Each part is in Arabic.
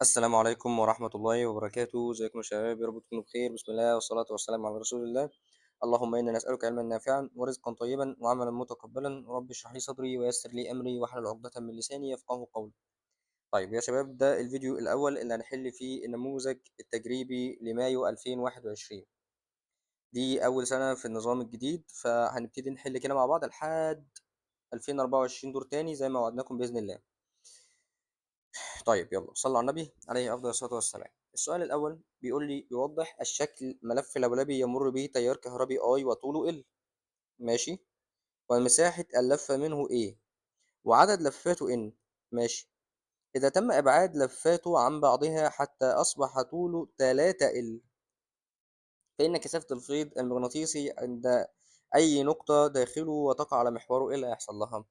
السلام عليكم ورحمة الله وبركاته، ازيكم يا شباب؟ يا رب تكونوا بخير. بسم الله والصلاة والسلام على رسول الله. اللهم إنا نسألك علما نافعا ورزقا طيبا وعملا متقبلا. رب اشرح لي صدري ويسر لي أمري واحلل عقدة من لساني يفقه قولي. طيب يا شباب، ده الفيديو الأول اللي هنحل فيه النموذج التجريبي لمايو 2021. دي أول سنة في النظام الجديد، فهنبتدي نحل كده مع بعض لحد 2024 دور تاني زي ما وعدناكم بإذن الله. طيب يلا صلوا على النبي عليه أفضل الصلاة والسلام. السؤال الأول بيقول لي يوضح الشكل ملف لولبي يمر به تيار كهربي I وطوله L. ماشي. ومساحة اللفة منه A وعدد لفاته N. ماشي. إذا تم إبعاد لفاته عن بعضها حتى أصبح طوله 3L، فإن كثافة الفيض المغناطيسي عند أي نقطة داخله وتقع على محوره إيه اللي هيحصل لها؟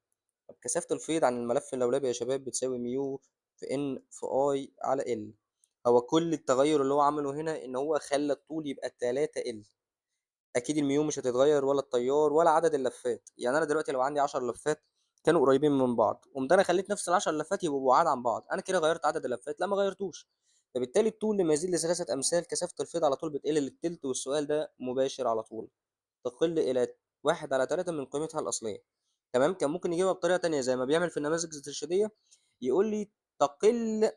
طب كثافة الفيض عن الملف اللولبي يا شباب بتساوي ميو في ان في اي على ال. هو كل التغير اللي هو عمله هنا ان هو خلى الطول يبقى 3 ال. اكيد الميو مش هتتغير ولا التيار ولا عدد اللفات. يعني انا دلوقتي لو عندي 10 لفات كانوا قريبين من بعض، قمت انا خليت نفس ال 10 لفات يبقوا بعاد عن بعض، انا كده غيرت عدد اللفات؟ لا، ما غيرتوش. فبالتالي الطول لما يزيد لثلاثة امثال كثافة الفيض على طول بتقل للتلت، والسؤال ده مباشر على طول. تقل إلى 1/3 من قيمتها الأصلية. تمام. كان ممكن يجيبها بطريقة تانية زي ما بيعمل في النماذج الاسترشادية، يقول لي تقل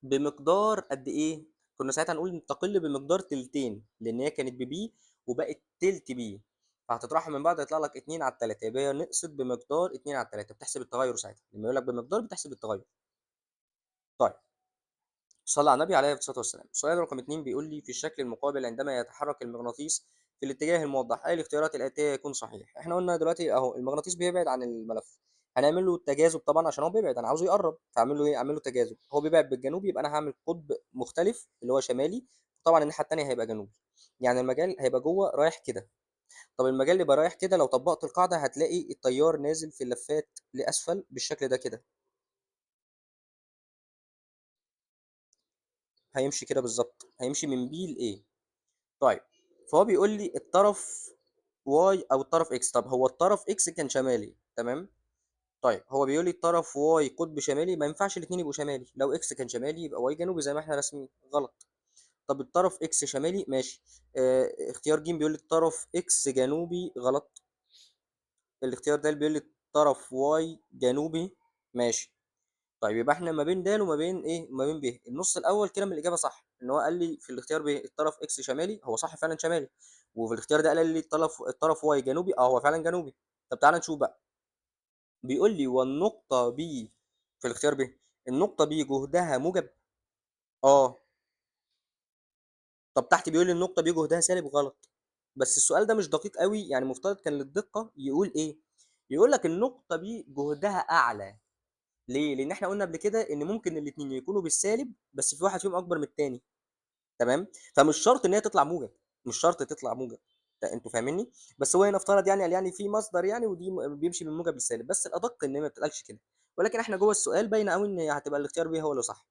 بمقدار قد إيه؟ كنا ساعتها نقول تقل بمقدار تلتين، لأن هي كانت ببي وبقت تلت بي، فهتطرحها من بعض يطلع لك 2 على 3، يبقى هي نقصت بمقدار 2 على 3. بتحسب التغير ساعتها، لما يقول لك بمقدار بتحسب التغير. طيب صلى على النبي عليه الصلاة والسلام. سؤال رقم 2 بيقول لي في الشكل المقابل عندما يتحرك المغناطيس في الاتجاه الموضح أي الاختيارات الآتية يكون صحيح؟ احنا قلنا دلوقتي أهو المغناطيس بيبعد عن الملف، هنعمل له تجاذب طبعا عشان هو بيبعد، أنا عاوزه يقرب، فأعمل له إيه؟ أعمل له تجاذب. هو بيبعد بالجنوب يبقى أنا هعمل قطب مختلف اللي هو شمالي، طبعا الناحية التانية هيبقى جنوبي. يعني المجال هيبقى جوه رايح كده. طب المجال اللي يبقى رايح كده لو طبقت القاعدة هتلاقي التيار نازل في اللفات لأسفل بالشكل ده كده، هيمشي كده بالظبط، هيمشي من بي لإيه. طيب فهو بيقول لي الطرف واي او الطرف اكس. طب هو الطرف اكس كان شمالي، تمام. طيب هو بيقول لي الطرف واي قطب شمالي، ما ينفعش الاثنين يبقوا شمالي. لو اكس كان شمالي يبقى واي جنوبي زي ما احنا راسمين، غلط. طب الطرف اكس شمالي، ماشي. اختيار ج بيقول لي الطرف اكس جنوبي، غلط. الاختيار ده اللي بيقول لي الطرف واي جنوبي، ماشي. طيب يبقى احنا ما بين د وما بين ايه، ما بين ب. النص الاول كده من الاجابه صح، ان هو قال لي في الاختيار ب الطرف اكس شمالي، هو صح فعلا شمالي. وفي الاختيار ده قال لي الطرف واي جنوبي، هو فعلا جنوبي. طب تعالى نشوف بقى. بيقول لي والنقطه ب في الاختيار ب، النقطه ب جهدها موجب. اه. طب تحت بيقول لي النقطه ب جهدها سالب، غلط. بس السؤال ده مش دقيق قوي، يعني مفترض كان للدقه يقول ايه، يقول لك النقطه ب جهدها اعلى. ليه؟ لان احنا قلنا قبل كده ان ممكن الاثنين يكونوا بالسالب بس في واحد فيهم اكبر من الثاني. تمام. فمش شرط ان هي تطلع موجب، مش شرط تطلع موجب. انتوا فاهميني؟ بس هو هنا افترض يعني قال يعني في مصدر يعني، ودي بيمشي من موجب للسالب، بس الادق ان هي ما بتتقالش كده. ولكن احنا جوه السؤال باينه قوي ان هتبقى الاختيار بيه هو اللي صح.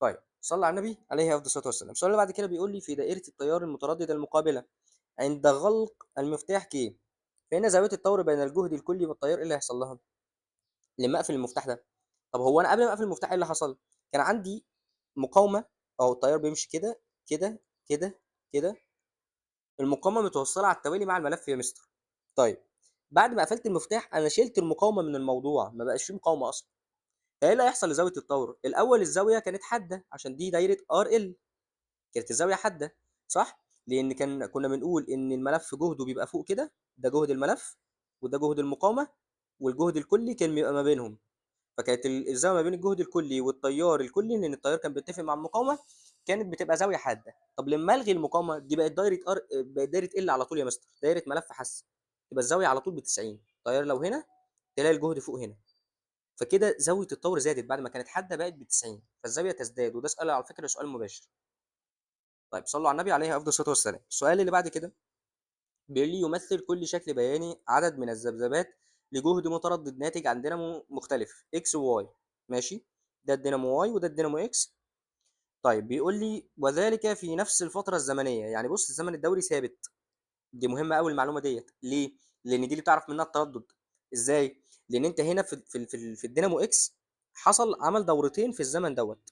طيب صلى على النبي عليه افضل الصلاه والسلام. السؤال اللي بعد كده بيقول لي في دائره التيار المتردده المقابله عند غلق المفتاح كي، فإن زاوية الطور بين الجهد الكلي والتيار ايه اللي هيحصل لها لما اقفل المفتاح ده؟ طب هو انا قبل ما اقفل المفتاح ايه اللي حصل؟ كان عندي مقاومه، او التيار بيمشي كده كده كده كده، المقاومه متوصله على التوالي مع الملف يا مستر. طيب بعد ما قفلت المفتاح انا شلت المقاومه من الموضوع، ما بقاش فيه مقاومه اصلا. فايه اللي هيحصل لزاويه الطور؟ الاول الزاويه كانت حاده عشان دي دايره ار ال، كانت الزاويه حاده، صح؟ لان كنا بنقول ان الملف جهده بيبقى فوق كده، ده جهد الملف وده جهد المقاومه، والجهد الكلي كان بيبقى ما بينهم. فكانت الزاويه ما بين الجهد الكلي والتيار الكلي، لان التيار كان بيتفق مع المقاومه، كانت بتبقى زاويه حاده. طب لما الغي المقاومه دي بقت دايره بقت دايره ال على طول يا مستر، دايره ملف حس، تبقى الزاويه على طول ب 90. التيار لو هنا تلاقي الجهد فوق هنا، فكده زاويه الطور زادت بعد ما كانت حاده بقت ب 90، فالزاويه تزداد. وده سؤال على فكره سؤال مباشر. طيب صلوا على النبي عليه افضل الصلاه والسلام. السؤال اللي بعد كده بيقول لي يمثل كل شكل بياني عدد من الذبذبات لجهد متردد ناتج عن دينامو مختلف اكس وواي. ماشي. ده الدينامو واي وده الدينامو اكس. طيب بيقول لي وذلك في نفس الفتره الزمنيه، يعني بص الزمن الدوري ثابت. دي مهمه قوي المعلومه ديت. ليه؟ لان دي اللي تعرف منها التردد. ازاي؟ لان انت هنا في الدينامو اكس حصل عمل دورتين في الزمن دوت،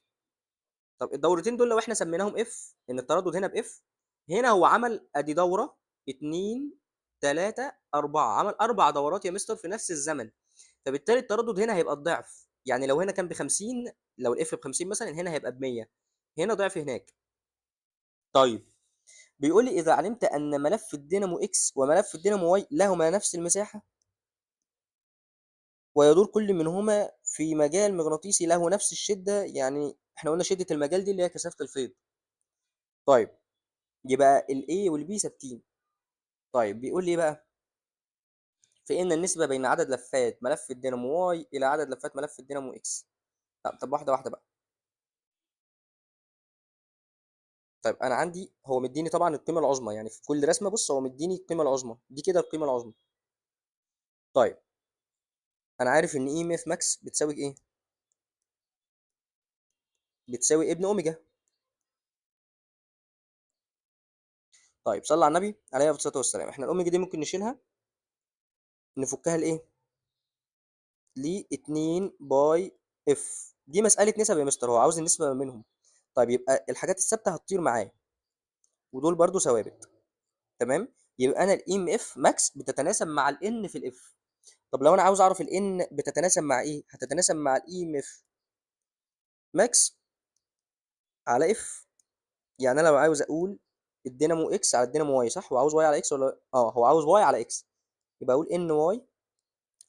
طب الدورتين دول لو احنا سميناهم اف، ان التردد هنا باف، هنا هو عمل ادي دوره، اتنين، تلاته، اربعه، عمل اربع دورات يا مستر في نفس الزمن. فبالتالي التردد هنا هيبقى الضعف، يعني لو هنا كان ب 50، لو الاف ب 50 مثلا، هنا هيبقى ب 100، هنا ضعف هناك. طيب بيقول لي اذا علمت ان ملف الدينامو اكس وملف الدينامو واي لهما نفس المساحه، ويدور كل منهما في مجال مغناطيسي له نفس الشده، يعني احنا قلنا شده المجال دي اللي هي كثافه الفيض. طيب يبقى الاي والبي ثابتين. طيب بيقول لي إيه بقى، في ان النسبه بين عدد لفات ملف الدينامو واي الى عدد لفات ملف الدينامو اكس. طب واحده واحده بقى. طيب انا عندي هو مديني طبعا القيمه العظمى، يعني في كل رسمه بص هو مديني القيمه العظمى دي كده، القيمه العظمى. طيب انا عارف ان اي ام اف ماكس بتساوي ايه، بتساوي ابن اوميجا. طيب صلى على النبي عليه الصلاه والسلام، احنا الاوميجا دي ممكن نشيلها، نفكها لايه، ل 2 باي اف. دي مساله نسب يا مستر، هو عاوز النسبه ما بينهم. طيب يبقى الحاجات الثابته هتطير معاه، ودول برضو ثوابت. تمام. يبقى انا الاي ام اف ماكس بتتناسب مع الان في الاف. طب لو انا عاوز اعرف الان بتتناسب مع ايه، هتتناسب مع الاي ام اف ماكس على اف. يعني انا لو عاوز اقول الدينامو اكس على الدينامو واي، صح؟ وعاوز واي على اكس ولا هو عاوز واي على اكس، يبقى اقول ان واي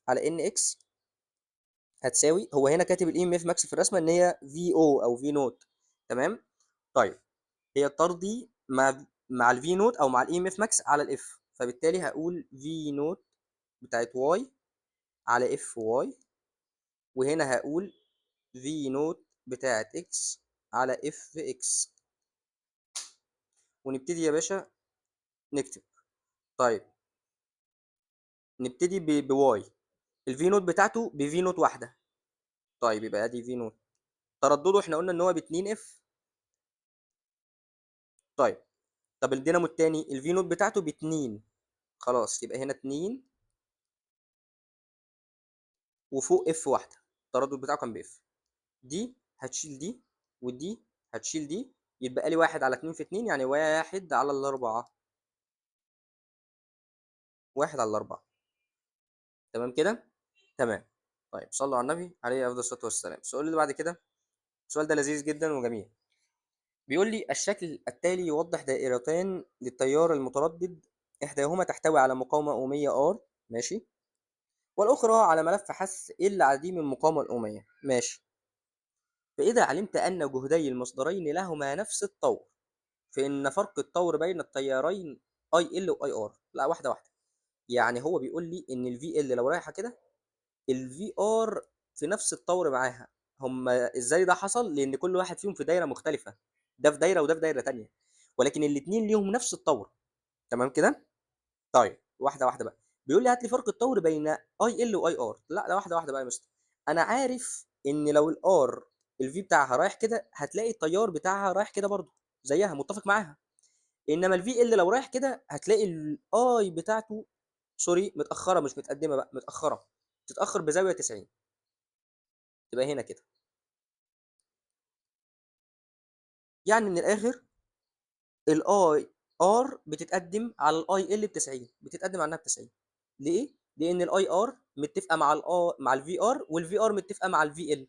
على ان اكس هتساوي، هو هنا كاتب الاي ام اف ماكس في الرسمه ان هي في او او في نوت. تمام. طيب هي الطردي مع الفي نوت او مع الاي ام اف ماكس على الاف، فبالتالي هقول في نوت بتاعت واي على اف واي، وهنا هقول في نوت بتاعت اكس على اف اكس. ونبتدي يا باشا نكتب. طيب نبتدي بواي، الفي نوت بتاعته بفي نوت واحده. طيب يبقى ادي في نوت، تردده احنا قلنا ان هو ب 2 اف. طيب طب الدينامو التاني الفي نوت بتاعته ب 2، خلاص يبقى هنا 2 وفوق اف واحده، التردد بتاعه كان باف. دي هتشيل دي، ودي هتشيل دي، يبقى لي واحد على 2 في 2 يعني واحد على الاربعه، واحد على الاربعه. تمام كده. تمام. طيب صلوا على النبي عليه افضل الصلاه والسلام. السؤال اللي بعد كده، السؤال ده لذيذ جدا وجميل. بيقول لي الشكل التالي يوضح دائرتان للتيار المتردد، إحداهما تحتوي على مقاومة أومية R، ماشي، والأخرى على ملف حث L عديم المقاومة الأومية، ماشي. فإذا علمت أن جهدي المصدرين لهما نفس الطور، فإن فرق الطور بين التيارين IL و IR. لا واحدة واحدة. يعني هو بيقول لي إن ال VL لو رايحة كده، ال VR في نفس الطور معاها. هما إزاي ده حصل؟ لأن كل واحد فيهم في دايرة مختلفة، ده في دايرة وده في دايرة تانية، ولكن الاتنين ليهم نفس الطور. تمام كده. طيب واحده واحده بقى. بيقول لي هات لي فرق الطور بين اي ال واي ار. لا ده واحده واحده بقى يا مستر. انا عارف ان لو الار الفي بتاعها رايح كده، هتلاقي التيار بتاعها رايح كده برضو زيها، متفق معاها. انما الفي ال لو رايح كده، هتلاقي الاي بتاعته، سوري متاخره مش متقدمه بقى، متاخره، تتاخر بزاويه 90، تبقى هنا كده. يعني من الاخر الاي ار بتتقدم على الاي ال ب 90، بتتقدم عنها ب 90. ليه؟ لان الاي ار متفقه مع الفي ار، والفي ار متفقه مع الفي ال،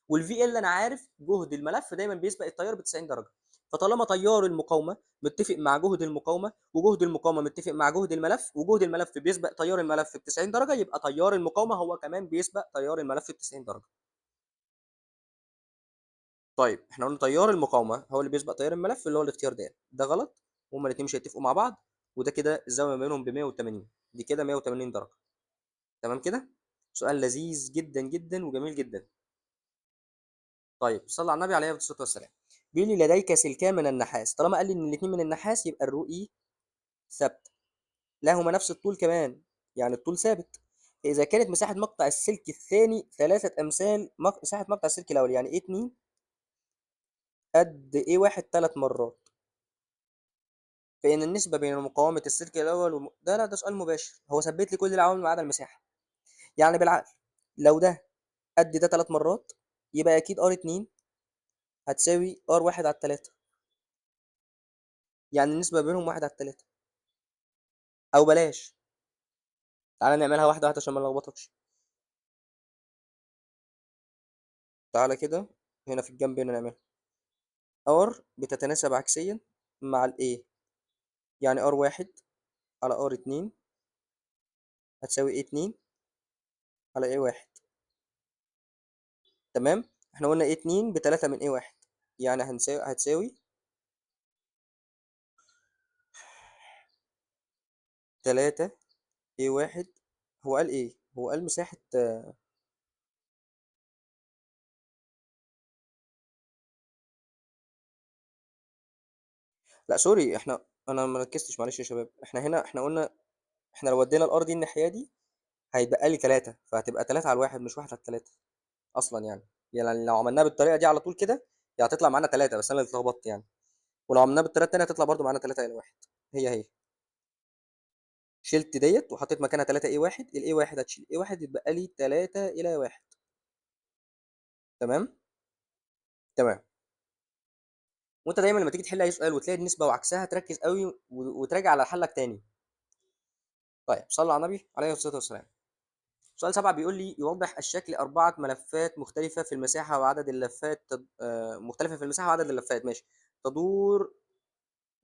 والفي ال انا عارف جهد الملف دايما بيسبق التيار ب 90 درجه. فطالما تيار المقاومه متفق مع جهد المقاومه، وجهد المقاومه متفق مع جهد الملف، وجهد الملف بيسبق تيار الملف ب 90 درجه، يبقى تيار المقاومه هو كمان بيسبق تيار الملف ب 90 درجه. طيب احنا قلنا تيار المقاومه هو اللي بيسبق تيار الملف، اللي هو الاختيار ده غلط. هما الاثنين مش هيتفقوا مع بعض، وده كده الزاويه ما بينهم ب 180، دي كده 180 درجه. تمام كده. سؤال لذيذ جدا جدا وجميل جدا. طيب صلى على النبي عليه الصلاه والسلام. بيقول لي لديك سلكان من النحاس، طالما قال لي ان الاثنين من النحاس يبقى الرؤي ثابت، لهما نفس الطول كمان، يعني الطول ثابت. فاذا كانت مساحه مقطع السلك الثاني 3 امثال مساحه مقطع السلك الاول، يعني ايه 2 قد ايه 1 3 مرات، فإن النسبة بين مقاومة السلك الأول ده لا ده سؤال مباشر، هو ثبت لي كل العوامل ما عدا المساحة. يعني بالعقل، لو ده قد ده 3 مرات، يبقى أكيد ار 2 هتساوي ار واحد على التلاتة، يعني النسبة بينهم واحد على التلاتة. او بلاش، تعالى نعملها واحدة واحدة عشان ما نلخبطكش. تعالى كده، هنا في الجنب هنا نعملها. ار بتتناسب عكسيا مع الايه، يعني ار واحد على ار اتنين هتساوي ايه اتنين على ايه واحد. تمام، احنا قلنا ايه اتنين بتلاتة من ايه واحد، يعني هتساوي تلاتة ايه واحد. هو قال ايه؟ هو قال مساحة لا سوري، انا ما ركزتش، معلش يا شباب. احنا هنا احنا قلنا احنا لو ودينا الار دي الناحية دي هيتبقى لي تلاتة، فهتبقى تلاتة على الواحد مش واحد على التلاتة اصلا يعني. يعني لو عملناها بالطريقة دي على طول كده هي هتطلع معانا تلاتة، بس انا اللي اتلخبطت يعني. ولو عملناها بالطريقة التانية هتطلع برضو معانا تلاتة الى واحد. هي شلت ديت وحطيت مكانها 3 اي واحد، الاي واحد هتشيل اي واحد يتبقى لي 3 الى واحد. تمام. تمام. وانت دايما لما تيجي تحل اي سؤال وتلاقي النسبه وعكسها تركز قوي وتراجع على حلك تاني. طيب صلى على النبي عليه الصلاه والسلام. سؤال 7 بيقول لي يوضح الشكل أربعة ملفات مختلفة في المساحة وعدد اللفات مختلفة في المساحة وعدد اللفات، ماشي، تدور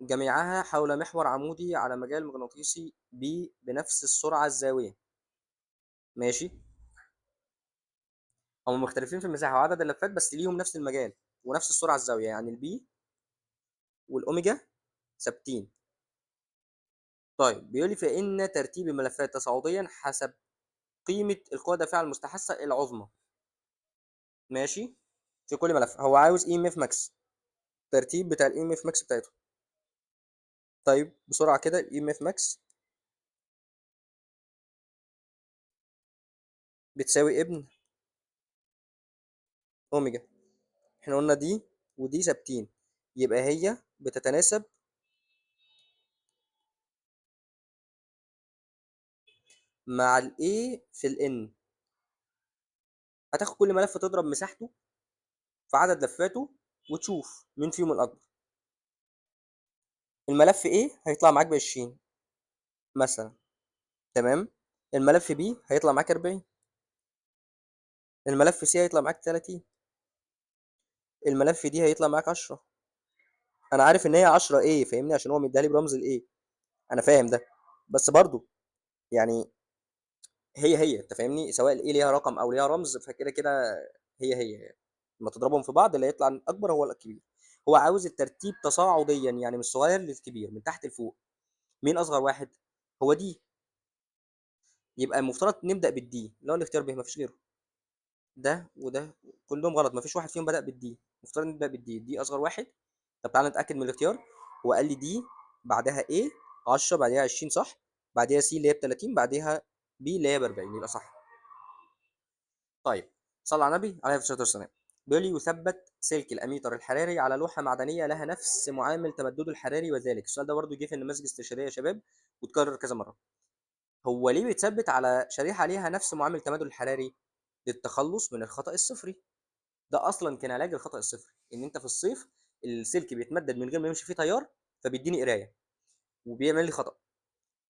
جميعها حول محور عمودي على مجال مغناطيسي B بنفس السرعة الزاوية. ماشي. هم مختلفين في المساحة وعدد اللفات بس ليهم نفس المجال ونفس السرعة الزاوية، يعني البي والأوميجا ثابتين. طيب بيقول لي فإن ترتيب الملفات تصاعديا حسب قيمة القوة الدافعة المستحثة العظمى. ماشي. في كل ملف هو عاوز اي ام اف ماكس، الترتيب بتاع الاي ام اف ماكس بتاعته. طيب بسرعة كده، الاي ام اف ماكس بتساوي ابن اوميجا. احنا قلنا دي ودي ثابتين، يبقى هي بتتناسب مع الاي في الان. هتاخد كل ملف تضرب مساحته في عدد لفاته وتشوف مين فيهم الأكبر. الملف A هيطلع معاك ب 20 مثلا. تمام. الملف B هيطلع معاك 40. الملف C هيطلع معاك 30. الملف D هيطلع معاك 10. انا عارف ان هي 10 ايه فاهمني، عشان هو مديها لي برمز الايه. انا فاهم ده، بس برضو يعني هي انت فاهمني، سواء الايه ليها رقم او ليها رمز فكده كده هي لما تضربهم في بعض اللي هيطلع الاكبر هو الكبير. هو عاوز الترتيب تصاعديا، يعني من الصغير للكبير من تحت لفوق. مين اصغر واحد؟ هو دي. يبقى المفترض نبدا بالدي اللي هو الاختيار به، مفيش غيره. ده وده كلهم غلط، مفيش واحد فيهم بدأ بالدي. المفترض نبدأ بالدي، دي أصغر واحد. طب تعالى نتأكد من الاختيار. هو قال لي دي بعدها A 10 بعدها 20 صح، بعدها C اللي هي ب 30 بعدها B اللي هي ب 40 يبقى صح. طيب صلى على النبي عليه الصلاة والسلام. بيقول لي يثبت سلك الأميتر الحراري على لوحة معدنية لها نفس معامل تمدده الحراري، وذلك السؤال ده برضه جه في النماذج الاستشارية يا شباب واتكرر كذا مرة. هو ليه بيتثبت على شريحة ليها نفس معامل التمدد الحراري؟ للتخلص من الخطأ الصفري. ده اصلا كان علاج الخطا الصفري، ان انت في الصيف السلك بيتمدد من غير ما يمشي فيه تيار فبيديني قرايه وبيعمل لي خطا،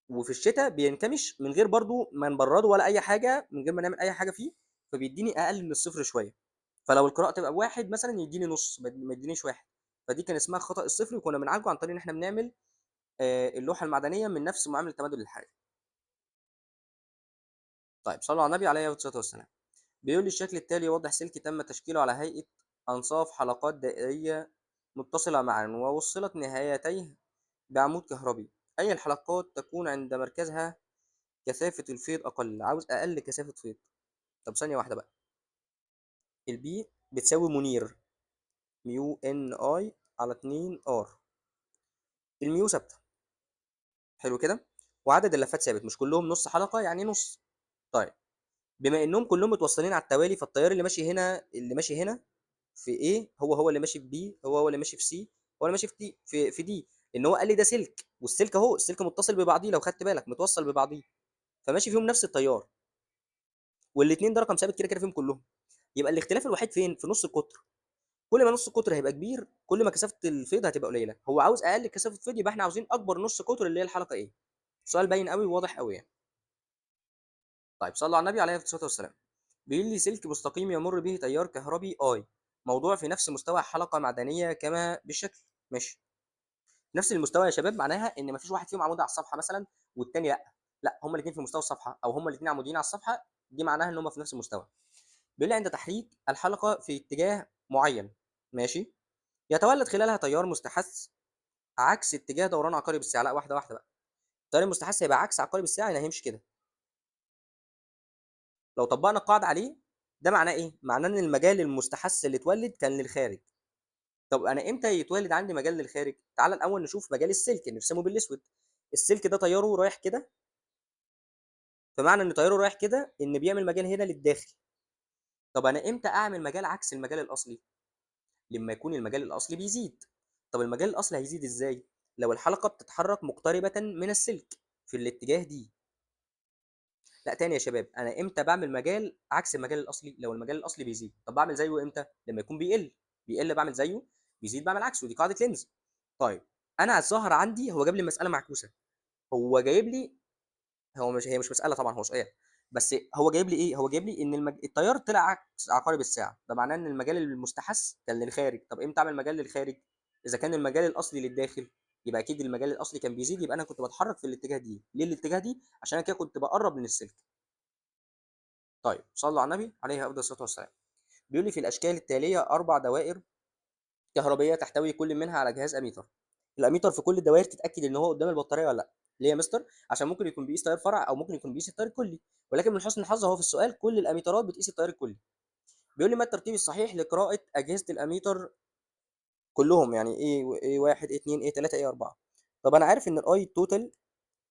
وفي الشتاء بينكمش من غير برضو ما نبرده ولا اي حاجه، من غير ما نعمل اي حاجه فيه فبيديني اقل من الصفر شويه. فلو القراءه تبقى بواحد مثلا يديني نص، ما يدينيش واحد. فدي كان اسمها الخطا الصفري، وكنا بنعالجه عن طريق ان احنا بنعمل اللوحه المعدنيه من نفس معامل التمدد الحراري. طيب صلوا على النبي عليه الصلاه والسلام. بيقول لي الشكل التالي يوضح سلك تم تشكيله على هيئة أنصاف حلقات دائرية متصلة معا ووصلت نهايتيه بعمود كهربي. أي الحلقات تكون عند مركزها كثافة الفيض أقل؟ عاوز أقل كثافة فيض. طب ثانية واحدة بقى. البي بتساوي منير ميو ان اي على 2 ار. الميو ثابتة، حلو كده، وعدد اللفات ثابت، مش كلهم نص حلقة يعني نص. طيب بما انهم كلهم متوصلين على التوالي فالتيار اللي ماشي هنا في ايه هو اللي ماشي في بي، هو اللي ماشي في سي، هو اللي ماشي في دي في دي. ان هو قال لي ده سلك، والسلك اهو السلك متصل ببعضيه، لو خدت بالك متوصل ببعضيه فماشي فيهم نفس التيار، والاثنين ده رقم ثابت كده كده فيهم كلهم. يبقى الاختلاف الوحيد فين؟ في نص القطر. كل ما نص القطر هيبقى كبير كل ما كثافه الفيض هتبقى قليله. هو عاوز اقل كثافه فيض، يبقى احنا عاوزين اكبر نص قطر اللي هي الحلقه ايه. سؤال باين قوي وواضح قوي يعني. طيب صلوا على النبي عليه الصلاه والسلام. بيقول لي سلك مستقيم يمر به تيار كهربي اي موضوع في نفس مستوى حلقه معدنيه كما بالشكل. ماشي. نفس المستوى يا شباب معناها ان مفيش واحد فيهم عمود على الصفحه مثلا والتاني لا. لا، هما الاثنين في مستوى الصفحه او هما الاثنين عموديين على الصفحه. دي معناها ان هما في نفس المستوى. بيقول لي عند تحريك الحلقه في اتجاه معين، ماشي، يتولد خلالها تيار مستحث عكس اتجاه دوران عقارب الساعه. لا، واحده واحده بقى. التيار المستحث هيبقى عكس عقارب الساعه، يعني هيمشي كده. لو طبقنا القاعده عليه، ده معناه ايه؟ معناه ان المجال المستحث اللي اتولد كان للخارج. طب انا امتى يتولد عندي مجال للخارج؟ تعال الاول نشوف مجال السلك، نرسمه بالاسود. السلك ده تياره رايح كده، فمعنى ان تياره رايح كده ان بيعمل مجال هنا للداخل. طب انا امتى اعمل مجال عكس المجال الاصلي؟ لما يكون المجال الاصلي بيزيد. طب المجال الاصلي هيزيد ازاي؟ لو الحلقه بتتحرك مقتربه من السلك في الاتجاه دي. لا، تاني يا شباب، انا امتى بعمل مجال عكس المجال الاصلي؟ لو المجال الاصلي بيزيد. طب بعمل زيه امتى؟ لما يكون بيقل. بيقل بعمل زيه، بيزيد بعمل عكسه. دي قاعده لينز. طيب، انا الظاهر عندي هو جاب لي مساله معكوسه. هو جايب لي، هي مش مساله طبعا، هو سؤال. بس هو جايب لي ايه؟ هو جايب لي ان التيار طلع عكس عقارب الساعه. ده معناه ان المجال المستحث كان للخارج. طب امتى اعمل مجال للخارج؟ اذا كان المجال الاصلي للداخل، يبقى اكيد المجال الاصلي كان بيزيد، يبقى انا كنت بتحرك في الاتجاه دي. ليه الاتجاه دي؟ عشان انا كده كنت بقرب من السلك. طيب صلوا على النبي عليه افضل الصلاه والسلام. بيقول لي في الاشكال التاليه 4 دوائر كهربيه تحتوي كل منها على جهاز اميتر. الاميتر في كل الدوائر تتاكد ان هو قدام البطاريه ولا لا. ليه يا مستر؟ عشان ممكن يكون بيقيس تيار فرع او ممكن يكون بيقيس التيار الكلي. ولكن من حسن الحظ هو في السؤال كل الاميترات بتقيس التيار الكلي. بيقول لي ما الترتيب الصحيح لقراءه اجهزه الاميتر كلهم، يعني ايه 1 ايه 2 ايه 3 ايه 4. طب انا عارف ان الاي توتال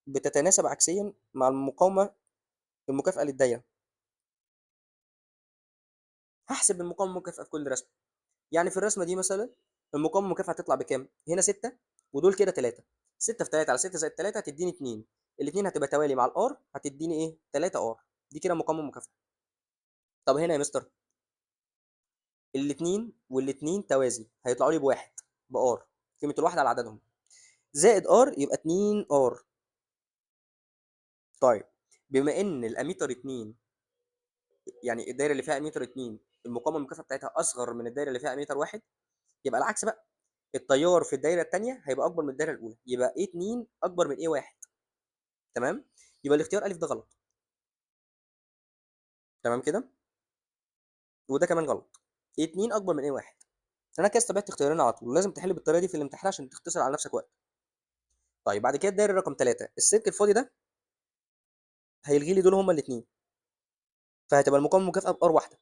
بتتناسب عكسيا مع المقاومه المكافئه للدايره. هحسب المقاومه المكافئه في كل رسمه. يعني في الرسمه دي مثلا المقاومه المكافئه هتطلع بكام؟ هنا 6 ودول كده 3. 6 في 3 على 6 زائد 3 هتديني 2. الاثنين هتبقى توالي مع الار هتديني ايه؟ 3 ار. دي كده مقاومه مكافئه. طب هنا يا مستر الاثنين والاثنين توازي هيطلعوا لي بواحد، بار. قيمه الواحد على عددهم زائد ار يبقى 2 ار. طيب، بما ان الاميتر 2، يعني الدايره اللي فيها اميتر 2 المقاومه المكافئه بتاعتها اصغر من الدايره اللي فيها اميتر 1، يبقى العكس بقى. التيار في الدايره الثانيه هيبقى اكبر من الدايره الاولى، يبقى ايه 2 اكبر من ايه 1. تمام. يبقى الاختيار الف ده غلط. تمام كده. وده كمان غلط. ايه 2 اكبر من ايه 1. انا كده استبعدت اختيارين على طول، ولازم تحل بالطريقه دي في الامتحان عشان تختصر على نفسك وقت. طيب بعد كده الدايره رقم 3 السلك الفاضي ده هيلغي لي دول هما الاثنين، فهتبقى المقاومه المكافئه بار واحده.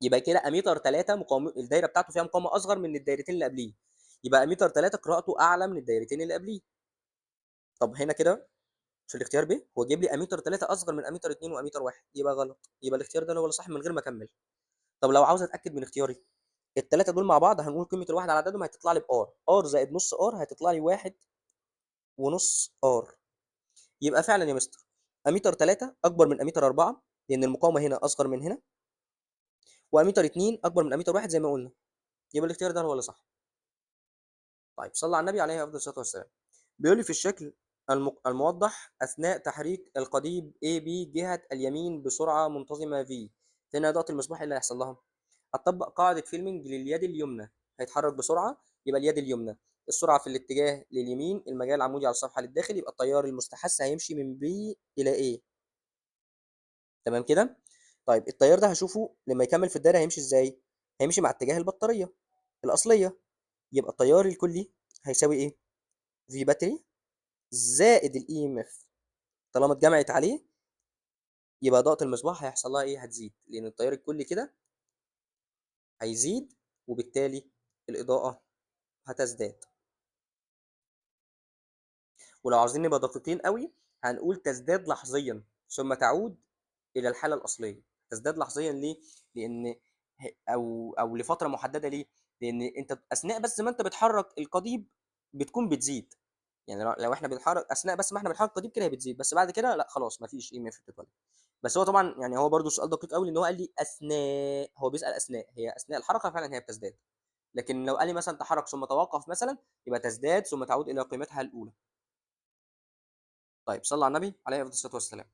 يبقى كده اميتر 3 الدايره بتاعته فيها مقاومه اصغر من الدايرتين اللي قبليه. يبقى اميتر 3 قراءته اعلى من الدايرتين اللي قبليه. طب هنا كده في الاختيار ب هو جايب لي اميتر 3 اصغر من اميتر 2 واميتر 1، يبقى غلط. يبقى الاختيار ده هو اللي صح من غير ما اكمل. طب لو عاوز اتاكد من اختياري، الثلاثه دول مع بعض هنقول قيمه الواحد على عددهم هتطلع لي بار. ار زائد نص ار هتطلع لي واحد ونص ار. يبقى فعلا يا مستر اميتر 3 اكبر من اميتر 4 لان المقاومه هنا اصغر من هنا، واميتر 2 اكبر من اميتر 1 زي ما قلنا. يبقى الاختيار ده هو اللي صح. طيب صلى على النبي عليه افضل الصلاه والسلام. بيقول لي في الشكل الموضح اثناء تحريك القضيب AB جهه اليمين بسرعه منتظمه V، فين اضاءه المصباح اللي هيحصل لها؟ هتطبق قاعده فيلمنج لليد اليمنى. هيتحرك بسرعه، يبقى اليد اليمنى السرعه في الاتجاه لليمين، المجال عمودي على الصفحه للداخل، يبقى التيار المستحث هيمشي من B الى A. تمام كده. طيب التيار ده هشوفه لما يكمل في الدايره هيمشي ازاي؟ هيمشي مع اتجاه البطاريه الاصليه. يبقى التيار الكلي هيساوي ايه؟ في باتري زائد الاي ام اف. طالما اتجمعت عليه يبقى اضاءه المصباح هيحصل لها ايه؟ هتزيد، لان التيار الكلي كده هيزيد وبالتالي الاضاءه هتزداد. ولو عاوزين نبقى دقيقين قوي هنقول تزداد لحظيا ثم تعود الى الحاله الاصليه. تزداد لحظيا ليه؟ لان او لفتره محدده. ليه؟ لان انت اثناء بس ما انت بتحرك القضيب بتكون بتزيد. يعني لو احنا بنحرك اثناء بس ما احنا بنحرك القضيب كده هي بتزيد، بس بعد كده لا خلاص ما فيش اي ام اف بتتولد. بس هو طبعا يعني هو برده سؤال دقيق قوي لان هو قال لي اثناء، هو بيسال اثناء، هي اثناء الحركه فعلا هي بتزداد. لكن لو قال لي مثلا تحرك ثم توقف مثلا، يبقى تزداد ثم تعود الى قيمتها الاولى. طيب صلى على النبي عليه افضل الصلاه والسلام.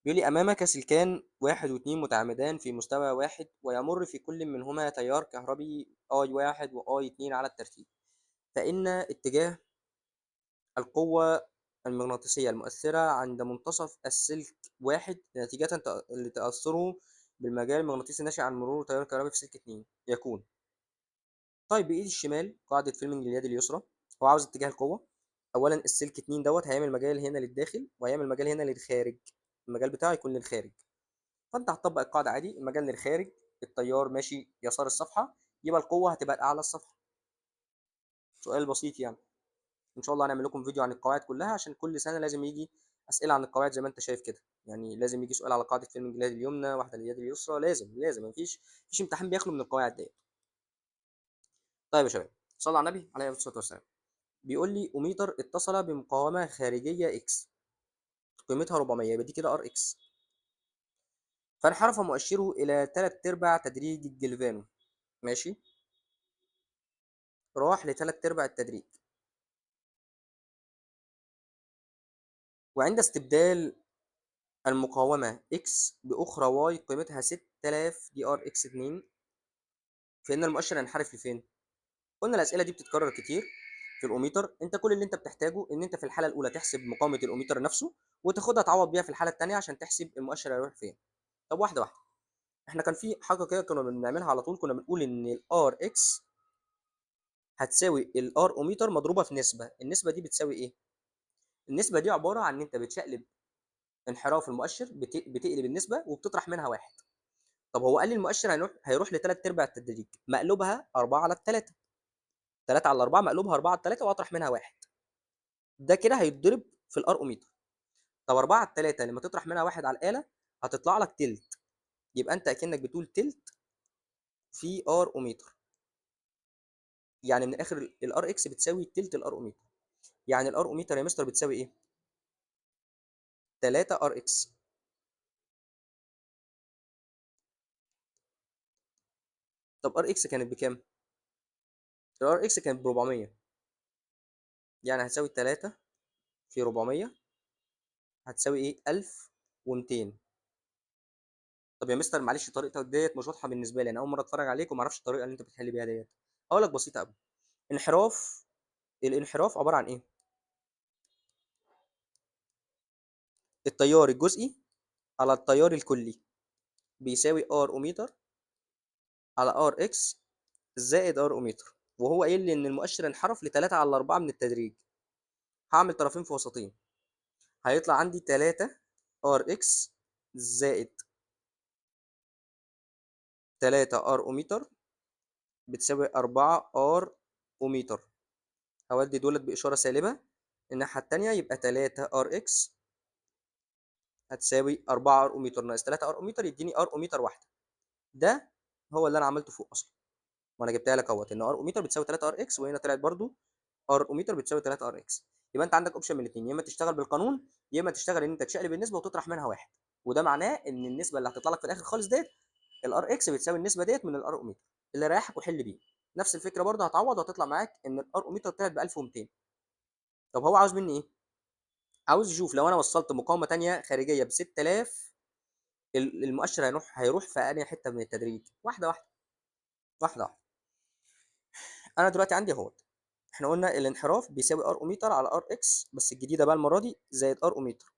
بيقول لي امامك سلكان واحد واثنين متعامدان في مستوى واحد، ويمر في كل منهما تيار كهربي اي واحد واي اتنين على الترتيب، فان اتجاه القوة المغناطيسية المؤثرة عند منتصف السلك واحد نتيجة لتأثره بالمجال المغناطيسي الناشئ عن مرور تيار كهربي في سلك اتنين يكون. طيب بإيد الشمال قاعدة فيلمنج لليد اليسرى، هو عاوز اتجاه القوة. أولا السلك اتنين دوت هيعمل مجال هنا للداخل وهيعمل مجال هنا للخارج، المجال بتاعه يكون للخارج. فأنت هتطبق القاعدة عادي، المجال للخارج، التيار ماشي يسار الصفحة، يبقى القوة هتبقى أعلى الصفحة. سؤال بسيط يعني. ان شاء الله هنعمل لكم فيديو عن القواعد كلها، عشان كل سنه لازم يجي اسئله عن القواعد زي ما انت شايف كده. يعني لازم يجي سؤال على قاعده فيلم اليد اليمنى، واحده لليد اليسرى، لازم مفيش امتحان بيخلو من القواعد ديت. طيب يا شباب، صلى على النبي عليه الصلاه والسلام. بيقول لي اميتر اتصل بمقاومه خارجيه اكس قيمتها 400، يبقى دي كده ار اكس، فانحرف مؤشره الى 3 ارباع تدريج الجلفانو. ماشي، راح لثلاث ارباع التدريج، وعند استبدال المقاومة X بأخرى Y قيمتها 6000 دي ار اكس 2، فإن المؤشر ينحرف لفين؟ قلنا الأسئلة دي بتتكرر كتير في الأوميتر. أنت كل اللي أنت بتحتاجه إن أنت في الحالة الأولى تحسب مقاومة الأوميتر نفسه، وتاخدها تعوض بيها في الحالة التانية عشان تحسب المؤشر هيروح فين. طب واحدة واحدة. إحنا كان في حاجة كده كنا بنعملها على طول، كنا بنقول إن الار اكس هتساوي الار اوميتر مضروبة في نسبة. النسبة دي بتساوي إيه؟ النسبة دي عبارة عن إن أنت بتشقلب انحراف المؤشر، بتقلب النسبة وبتطرح منها واحد. طب هو قال لي المؤشر هيروح لثلاث ارباع التدريج، مقلوبها 4 على 3، 3 على 4 مقلوبها 4 على 3 واطرح منها واحد، ده كده هيتضرب في الار اوميتر. طب 4 على 3 لما تطرح منها واحد على الآلة هتطلع لك تلت، يبقى انت اكنك بتقول تلت في ار اوميتر. يعني من الاخر الار اكس بتساوي تلت الار اوميتر. يعني الار اوميتر يا مستر بتساوي ايه؟ 3 ار اكس. طب ار اكس كانت بكام؟ الار اكس كانت ب 400، يعني هتساوي 3 في 400 هتساوي ايه؟ 1200. طب يا مستر معلش طريقتك ديت مش واضحه بالنسبه لي، انا اول مره اتفرج عليك وما اعرفش الطريقه اللي انت بتحل بيها ديت. اقول لك بسيطه قوي. انحراف الانحراف عباره عن ايه؟ التيار الجزئي على التيار الكلي بيساوي ار اوميتر على ار اكس زائد ار اوميتر. وهو قايل لي ان المؤشر انحرف ل 3 على 4 من التدريج، هعمل طرفين في وسطين، هيطلع عندي 3 ار اكس زائد 3 ار اوميتر بتساوي 4 ار اوميتر. هودي دولت باشاره سالبه الناحيه التانيه، يبقى 3 ار اكس هتساوي 4 ار اوميتر ناقص 3 ار اوميتر يديني ار اوميتر واحده. ده هو اللي انا عملته فوق اصلا، وانا جبتها لك اهوت ان ار اوميتر بتساوي 3 ار اكس، وهنا طلعت برضو ار اوميتر بتساوي 3 ار اكس. يبقى انت عندك اوبشن من الاثنين، يا اما تشتغل بالقانون يا اما تشتغل ان انت تشقلب النسبه وتطرح منها واحد، وده معناه ان النسبه اللي هتطلع لك في الاخر خالص ديت الار اكس بتساوي النسبه ديت من الار اوميتر اللي يريحك وحل بيه. نفس الفكره برضه هتعوض وهتطلع معاك ان الار اوميتر طلعت ب 1200. طب هو عاوز مني ايه؟ عاوز يشوف لو انا وصلت مقاومه ثانيه خارجيه ب 6000 المؤشر هيروح في انهي حته من التدريج. واحده واحده واحده واحده. انا دلوقتي عندي اهوت، احنا قلنا الانحراف بيساوي ار اوميتر على ار اكس، بس الجديده بقى المره دي زائد ار اوميتر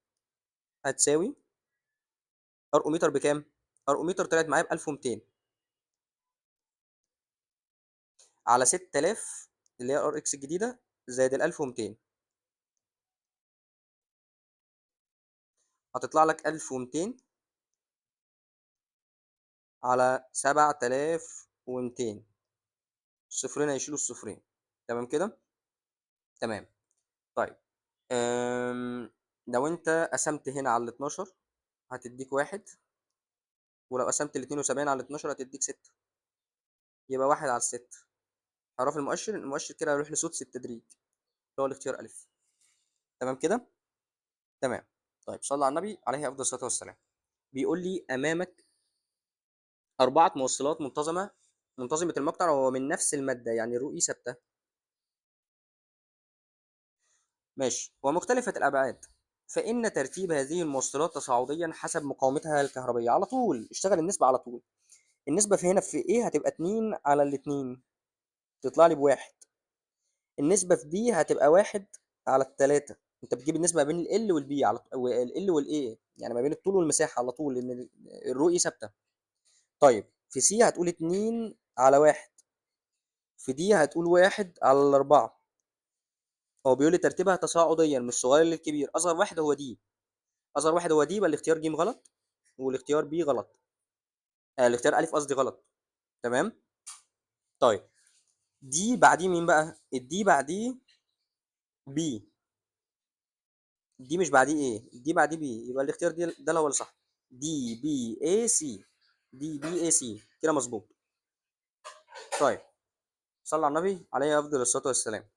هتساوي ار اوميتر بكام؟ ار اوميتر طلعت معايا ب 1200 على 6000 اللي هي ار اكس الجديده زائد ال 1200 هتطلع لك 1200 على 7200. الصفرين هيشيلوا الصفرين. تمام كده؟ تمام. طيب لو انت قسمت هنا على ال 12 هتديك واحد، ولو قسمت ال 72 على 12 هتديك 6، يبقى واحد على 6. هعرف المؤشر كده هيروح لسدس التدريج اللي هو الاختيار ألف. تمام كده؟ تمام. طيب صلى على النبي عليه أفضل الصلاة والسلام. بيقول لي أمامك 4 موصلات منتظمة منتظمة المقطع هو من نفس المادة، يعني الرو اي ثابتة. ماشي، ومختلفة الأبعاد، فإن ترتيب هذه الموصلات تصاعديا حسب مقاومتها الكهربية. على طول اشتغل النسبة على طول. النسبة في هنا في ايه هتبقى 2 على الاتنين، تطلع لي بواحد. النسبة في دي هتبقى 1 على التلاتة. انت بتجيب النسبة ما بين ال والبي على ال والاي، يعني ما بين الطول والمساحة على طول، لأن الرو اي ثابتة. طيب في سي هتقول 2 على 1، في دي هتقول 1 على الأربعة. هو بيقول لي ترتيبها تصاعديا من الصغير للكبير، أصغر واحد هو دي. أصغر واحد هو دي، يبقى الاختيار ج غلط، والاختيار بي غلط. الاختيار ألف قصدي غلط. تمام. طيب دي بعديه مين بقى؟ الدي بعديه بي. دي مش بعديه ايه، دي بعديه بي، يبقى الاختيار دي ده اللي هو الصح. دي بي اي سي. دي بي اي سي كده مظبوط. طيب صلى على النبي عليه افضل الصلاه والسلام.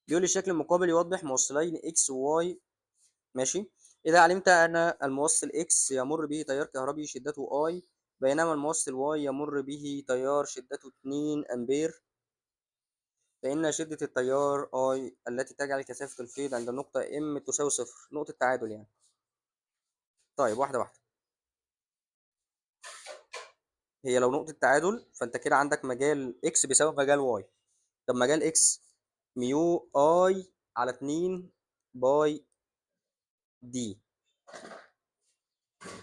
بيقول لي الشكل المقابل يوضح موصلين اكس وواي. ماشي. اذا علمت ان الموصل اكس يمر به تيار كهربي شدته اي، بينما الموصل واي يمر به تيار شدته 2 امبير، فإن شدة التيار I التي تجعل كثافة الفيض عند النقطة M تساوي صفر، نقطة تعادل يعني. طيب واحدة واحدة. هي لو نقطة تعادل فأنت كده عندك مجال X بيساوي مجال Y. طب مجال X ميو I على 2 باي دي.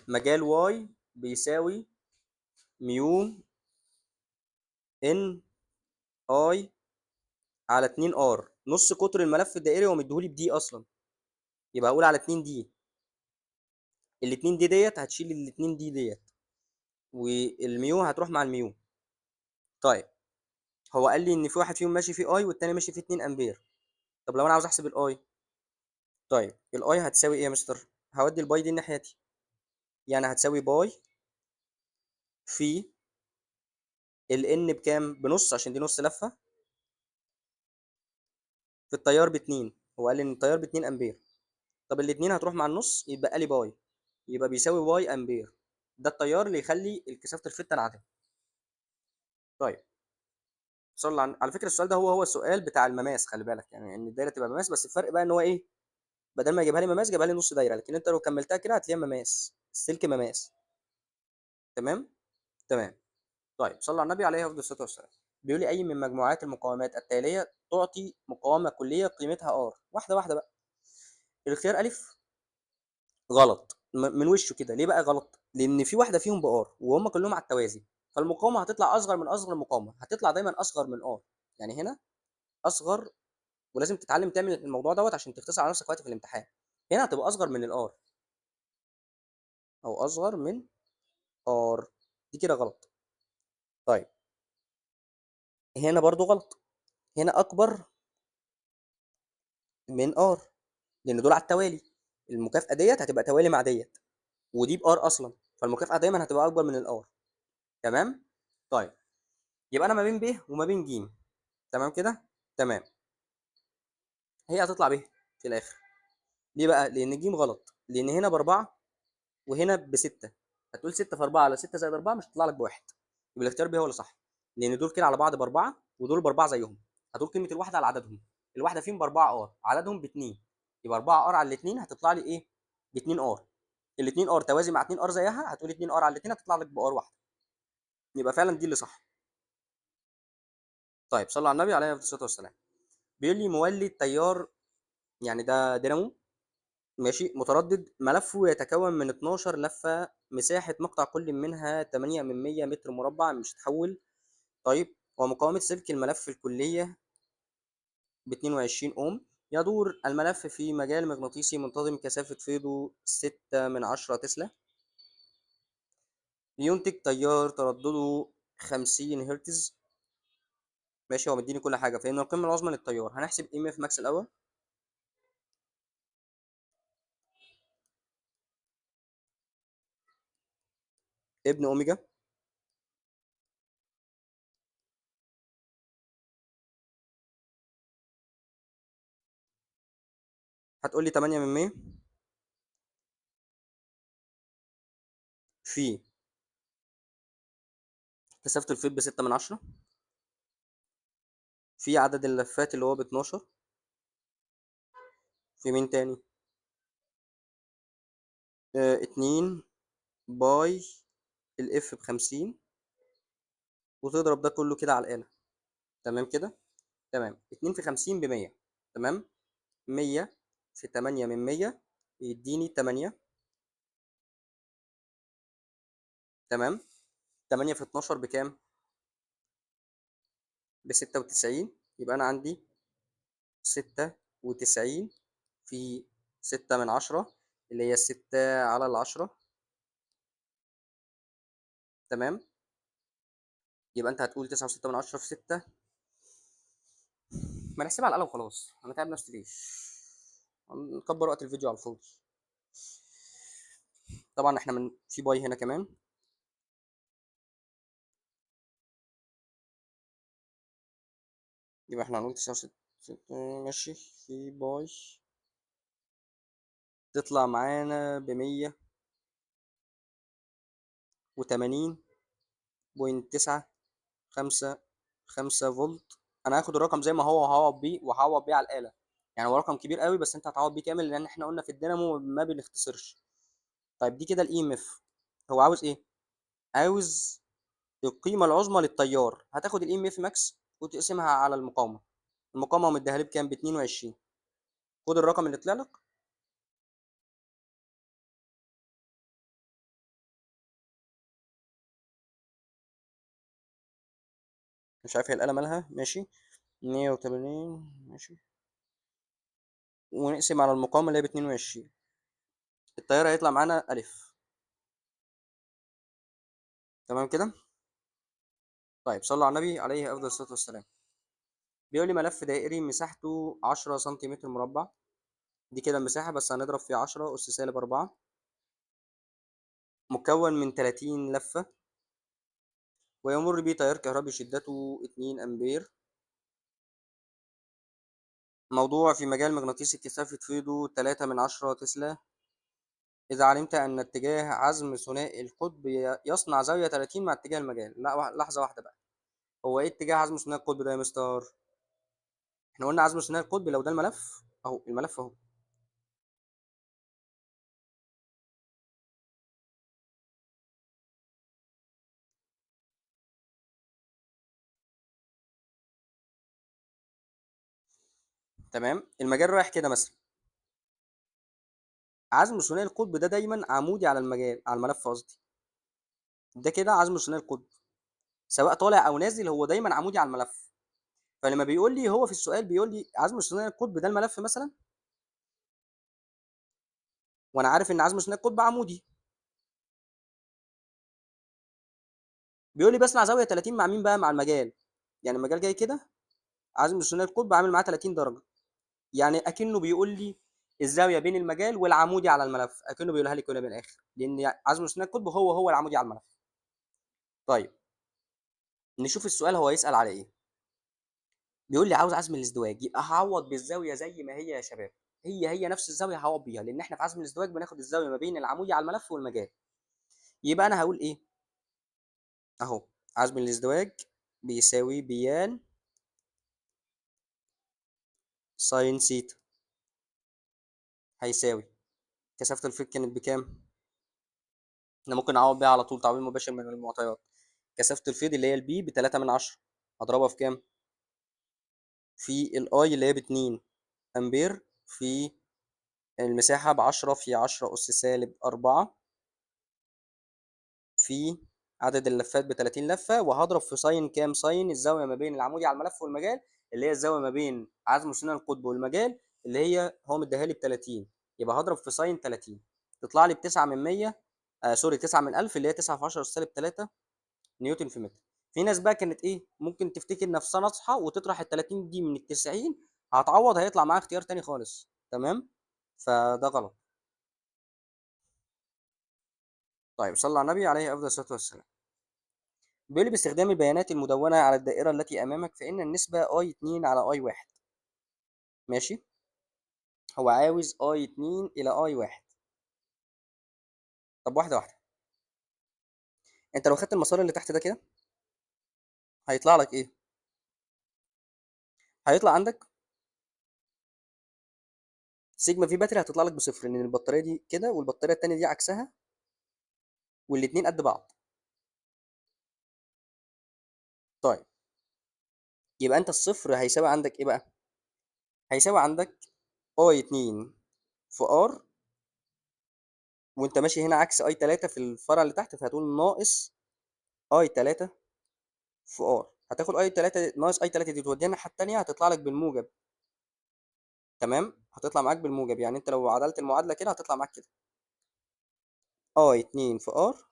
مجال Y بيساوي ميو N I على 2 R. نص قطر الملف الدائري هو مديهولي بدي أصلا، يبقى هقول على 2 دي. الاتنين دي ديت هتشيل الاتنين دي ديت، والميو هتروح مع الميو. طيب هو قال لي ان في واحد فيهم ماشي فيه اي والتاني ماشي فيه 2 امبير. طب لو انا عاوز احسب الاي، طيب الاي هتساوي ايه يا مستر؟ هودي الباي دي الناحيه دي، يعني هتساوي باي في الان بكام؟ بنص عشان دي نص لفه، في التيار باتنين. هو قال لي ان التيار ب2 امبير. طب الاتنين هتروح مع النص، يبقى لي باي، يبقى بيساوي واي امبير. ده التيار اللي يخلي كثافه الفيض تنعدم. طيب صلى على فكره السؤال ده هو السؤال بتاع المماس، خلي بالك يعني ان الدايره تبقى مماس، بس الفرق بقى ان هو ايه، بدل ما يجيبها لي مماس جابها لي نص دايره، لكن انت لو كملتها كده هتلاقيها مماس، السلك مماس. تمام. تمام. طيب صلى على النبي عليه افضل الصلاه والسلام. بيقول لي اي من مجموعات المقاومات التاليه تعطي مقاومه كليه قيمتها ار. واحده واحده بقى. الاختيار الف غلط من وشه كده. ليه بقى غلط؟ لان في واحده فيهم بار وهم كلهم على التوازي، فالمقاومه هتطلع اصغر من اصغر مقاومه، هتطلع دايما اصغر من ار. يعني هنا اصغر، ولازم تتعلم تعمل الموضوع دوت عشان تختصر على نفسك وقت في الامتحان. هنا هتبقى اصغر من الار، او اصغر من ار. دي كده غلط. طيب هنا برضو غلط. هنا اكبر من ار، لان دول على التوالي. المكافاه ديت هتبقى توالي مع ديت، ودي بار اصلا، فالمكافاه دايما هتبقى اكبر من الار. تمام. طيب يبقى انا ما بين ب وما بين ج. تمام كده. تمام. هي هتطلع ب في الاخر. ليه بقى؟ لان ج غلط، لان هنا باربعه وهنا بسته. هتقول 6 في 4 على 6 زائد 4 مش هتطلع لك بواحد، يبقى الاختيار ب هو اللي صح. لان دول كده على بعض باربعه ودول باربعه زيهم. هتقول قيمه الواحده على عددهم، الواحده فيهم باربعه ار، عددهم باتنين، يبقى 4 ار على الاثنين هتطلع لي ايه؟ ب 2 ار. ال 2 ار توازي مع 2 ار زيها، هتقول 2 ار على الاثنين هتطلع لك بار واحده. يبقى فعلا دي اللي صح. طيب صلى على النبي عليه الصلاه والسلام. بيقول لي مولد تيار، يعني ده دينامو ماشي متردد، ملفه يتكون من 12 لفه، مساحه مقطع كل منها 8 من 100 متر مربع مش هتحول. طيب ومقاومه سلك الملف الكليه ب 22 اوم. يدور الملف في مجال مغناطيسي منتظم كثافه فيضه 6 من 10 تسلا، لينتج تيار تردده 50 هرتز. ماشي هو مديني كل حاجه، فان القيمه العظمى للتيار هنحسب ام اف ماكس الاول. ابن اوميجا. هتقول لي 8 من 100 في كثافه الفيض ب 6 من 10. في عدد اللفات اللي هو ب 12. في مين تاني؟ 2 باي الاف ب50، وتضرب ده كله كده على الآلة. تمام كده. تمام، 2 في 50 ب100. تمام. 100 في 8 من 100 يديني 8. تمام. 8 في 12 بكام؟ ب96. يبقى أنا عندي 96 في 6 من 10، اللي هي 6 على 10. تمام. يبقى أنت هتقول 9.6 في 6. ما نحسبها على الآلة وخلاص، أنا تعب نفسي ليش؟ نكبر وقت الفيديو على الفاضي. طبعا احنا من في باي هنا كمان. يبقى احنا هنقول 9.6 ماشي في باي، تطلع معانا ب180.955 فولت. انا هاخد الرقم زي ما هو وهعوض بيه، على الآلة. يعني هو رقم كبير قوي، بس انت هتعوض بيه كامل، لان احنا قلنا في الدينامو ما بنختصرش. طيب دي كده الاي ام اف. هو عاوز ايه؟ عاوز القيمة العظمى للتيار. هتاخد الاي ام اف ماكس وتقسمها على المقاومة. المقاومة مديها لي بكام؟ ب 22. خد الرقم اللي طلع لك. مش عارف هي الآلة مالها. ماشي. 180 ماشي، ونقسم على المقاومة اللي هي ب 22. التيار هيطلع معانا ألف. تمام كده. طيب صلوا على النبي عليه أفضل الصلاة والسلام. بيقول لي ملف دائري مساحته 10 سنتيمتر مربع. دي كده المساحة، بس هنضرب في 10 أس سالب 4. مكون من 30 لفة، ويمر به تيار كهربي شدته 2 أمبير. موضوع في مجال مغناطيسي كثافة فيضه 3 من 10 تسلا. إذا علمت أن اتجاه عزم ثنائي القطب يصنع زاوية 30 مع اتجاه المجال. لا لحظة واحدة بقى. هو إيه اتجاه عزم ثنائي القطب ده يا مستر؟ إحنا قلنا عزم ثنائي القطب لو ده الملف أهو، الملف أهو. تمام، المجال رايح كده مثلا. عزم ثنائي القطب ده دايما عمودي على المجال، على الملف قصدي. ده كده عزم ثنائي القطب، سواء طالع أو نازل هو دايما عمودي على الملف. فلما بيقول لي هو في السؤال بيقول لي عزم ثنائي القطب ده الملف مثلا، وانا عارف ان عزم ثنائي القطب عمودي، بيقول لي بصنع زاويه 30 مع مين بقى؟ مع المجال. يعني المجال جاي كده، عزم ثنائي القطب عامل معاه 30 درجه. يعني اكنه بيقول لي الزاويه بين المجال والعمودي على الملف، اكنه بيقولها لي كده من الاخر، لان عزم ثنائي القطب هو العمودي على الملف. طيب نشوف السؤال هو يسال على ايه. بيقول لي عاوز عزم الازدواج، يبقى هعوض بالزاويه زي ما هي يا شباب. هي نفس الزاويه هعوض بيها، لان احنا في عزم الازدواج بناخد الزاويه ما بين العمودي على الملف والمجال. يبقى انا هقول ايه؟ اهو، عزم الازدواج بيساوي بيان ساين سيتا، هيساوي كثافة الفيض كانت بكام؟ احنا ممكن نعوض بيها على طول تعويض مباشر من المعطيات. كثافة الفيض اللي هي البي ب3 من 10، هضربها في كام؟ في الاي اللي هي ب2 أمبير، في المساحة ب10 في 10 أس سالب 4، في عدد اللفات ب30 لفة، وهضرب في ساين كام؟ ساين الزاوية ما بين العمودي على الملف والمجال، اللي هي الزاوية ما بين عزم ثنائي القطب والمجال، اللي هو مديها لي ب30. يبقى هضرب في ساين 30، تطلع لي ب9 من 100. سوري، 9 من 1000، اللي هي 9 في 10 أس سالب 3 نيوتن في متر. في ناس بقى كانت ايه، ممكن تفتكر نفسها ناصحة وتطرح ال 30 دي من ال 90، هتعوض هيطلع معاها اختيار تاني خالص. تمام، فده غلط. طيب صلى على النبي عليه افضل الصلاه والسلام. بيقول لي باستخدام البيانات المدونة على الدائرة التي أمامك، فإن النسبة أي 2 على أي 1. ماشي. هو عاوز أي 2 إلى أي 1. طب واحدة واحدة. أنت لو خدت المسار اللي تحت ده كده، هيطلع لك إيه؟ هيطلع عندك سيجما في باتري هتطلع لك بصفر، لان البطاريه دي كده والبطاريه التانيه دي عكسها، والاتنين قد بعض. طيب يبقى انت الصفر هيساوي عندك ايه بقى؟ هيساوي عندك اي 2 في ار، وانت ماشي هنا عكس اي 3 في الفرع اللي تحت، فهتقول ناقص اي 3 في ار. هتاخد اي 3 ناقص اي 3 دي توديها الناحيه التانيه، هتطلع لك بالموجب. تمام، هتطلع معاك بالموجب، يعني انت لو عدلت المعادله كده هتطلع معاك كده اي 2 في ار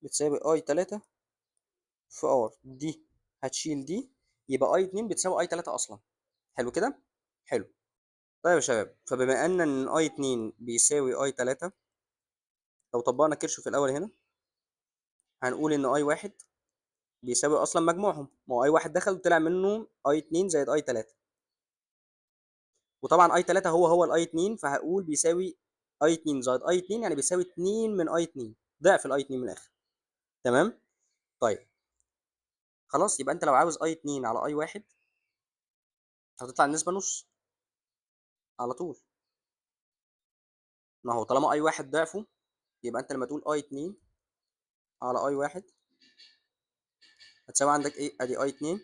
بتساوي اي 3 في ار. دي هتشيل دي، يبقى اي 2 بتساوي اي 3 اصلا. حلو كده، حلو. طيب يا شباب، فبما ان اي 2 بيساوي اي 3، لو طبقنا كيرشوف في الاول هنا هنقول ان اي 1 بيساوي اصلا مجموعهم، ما هو اي 1 دخل وطلع منه اي 2 زائد اي 3، وطبعا اي 3 هو الاي 2، فهقول بيساوي اي 2 زائد اي 2، يعني بيساوي 2 من اي 2، ضعف الاي 2 من الاخر. تمام. طيب خلاص، يبقى انت لو عاوز اي 2 على اي 1 هتطلع النسبه نص على طول. ما هو طالما اي 1 ضعفه، يبقى انت لما تقول اي 2 على اي 1 هتساوي عندك ايه؟ ادي اي 2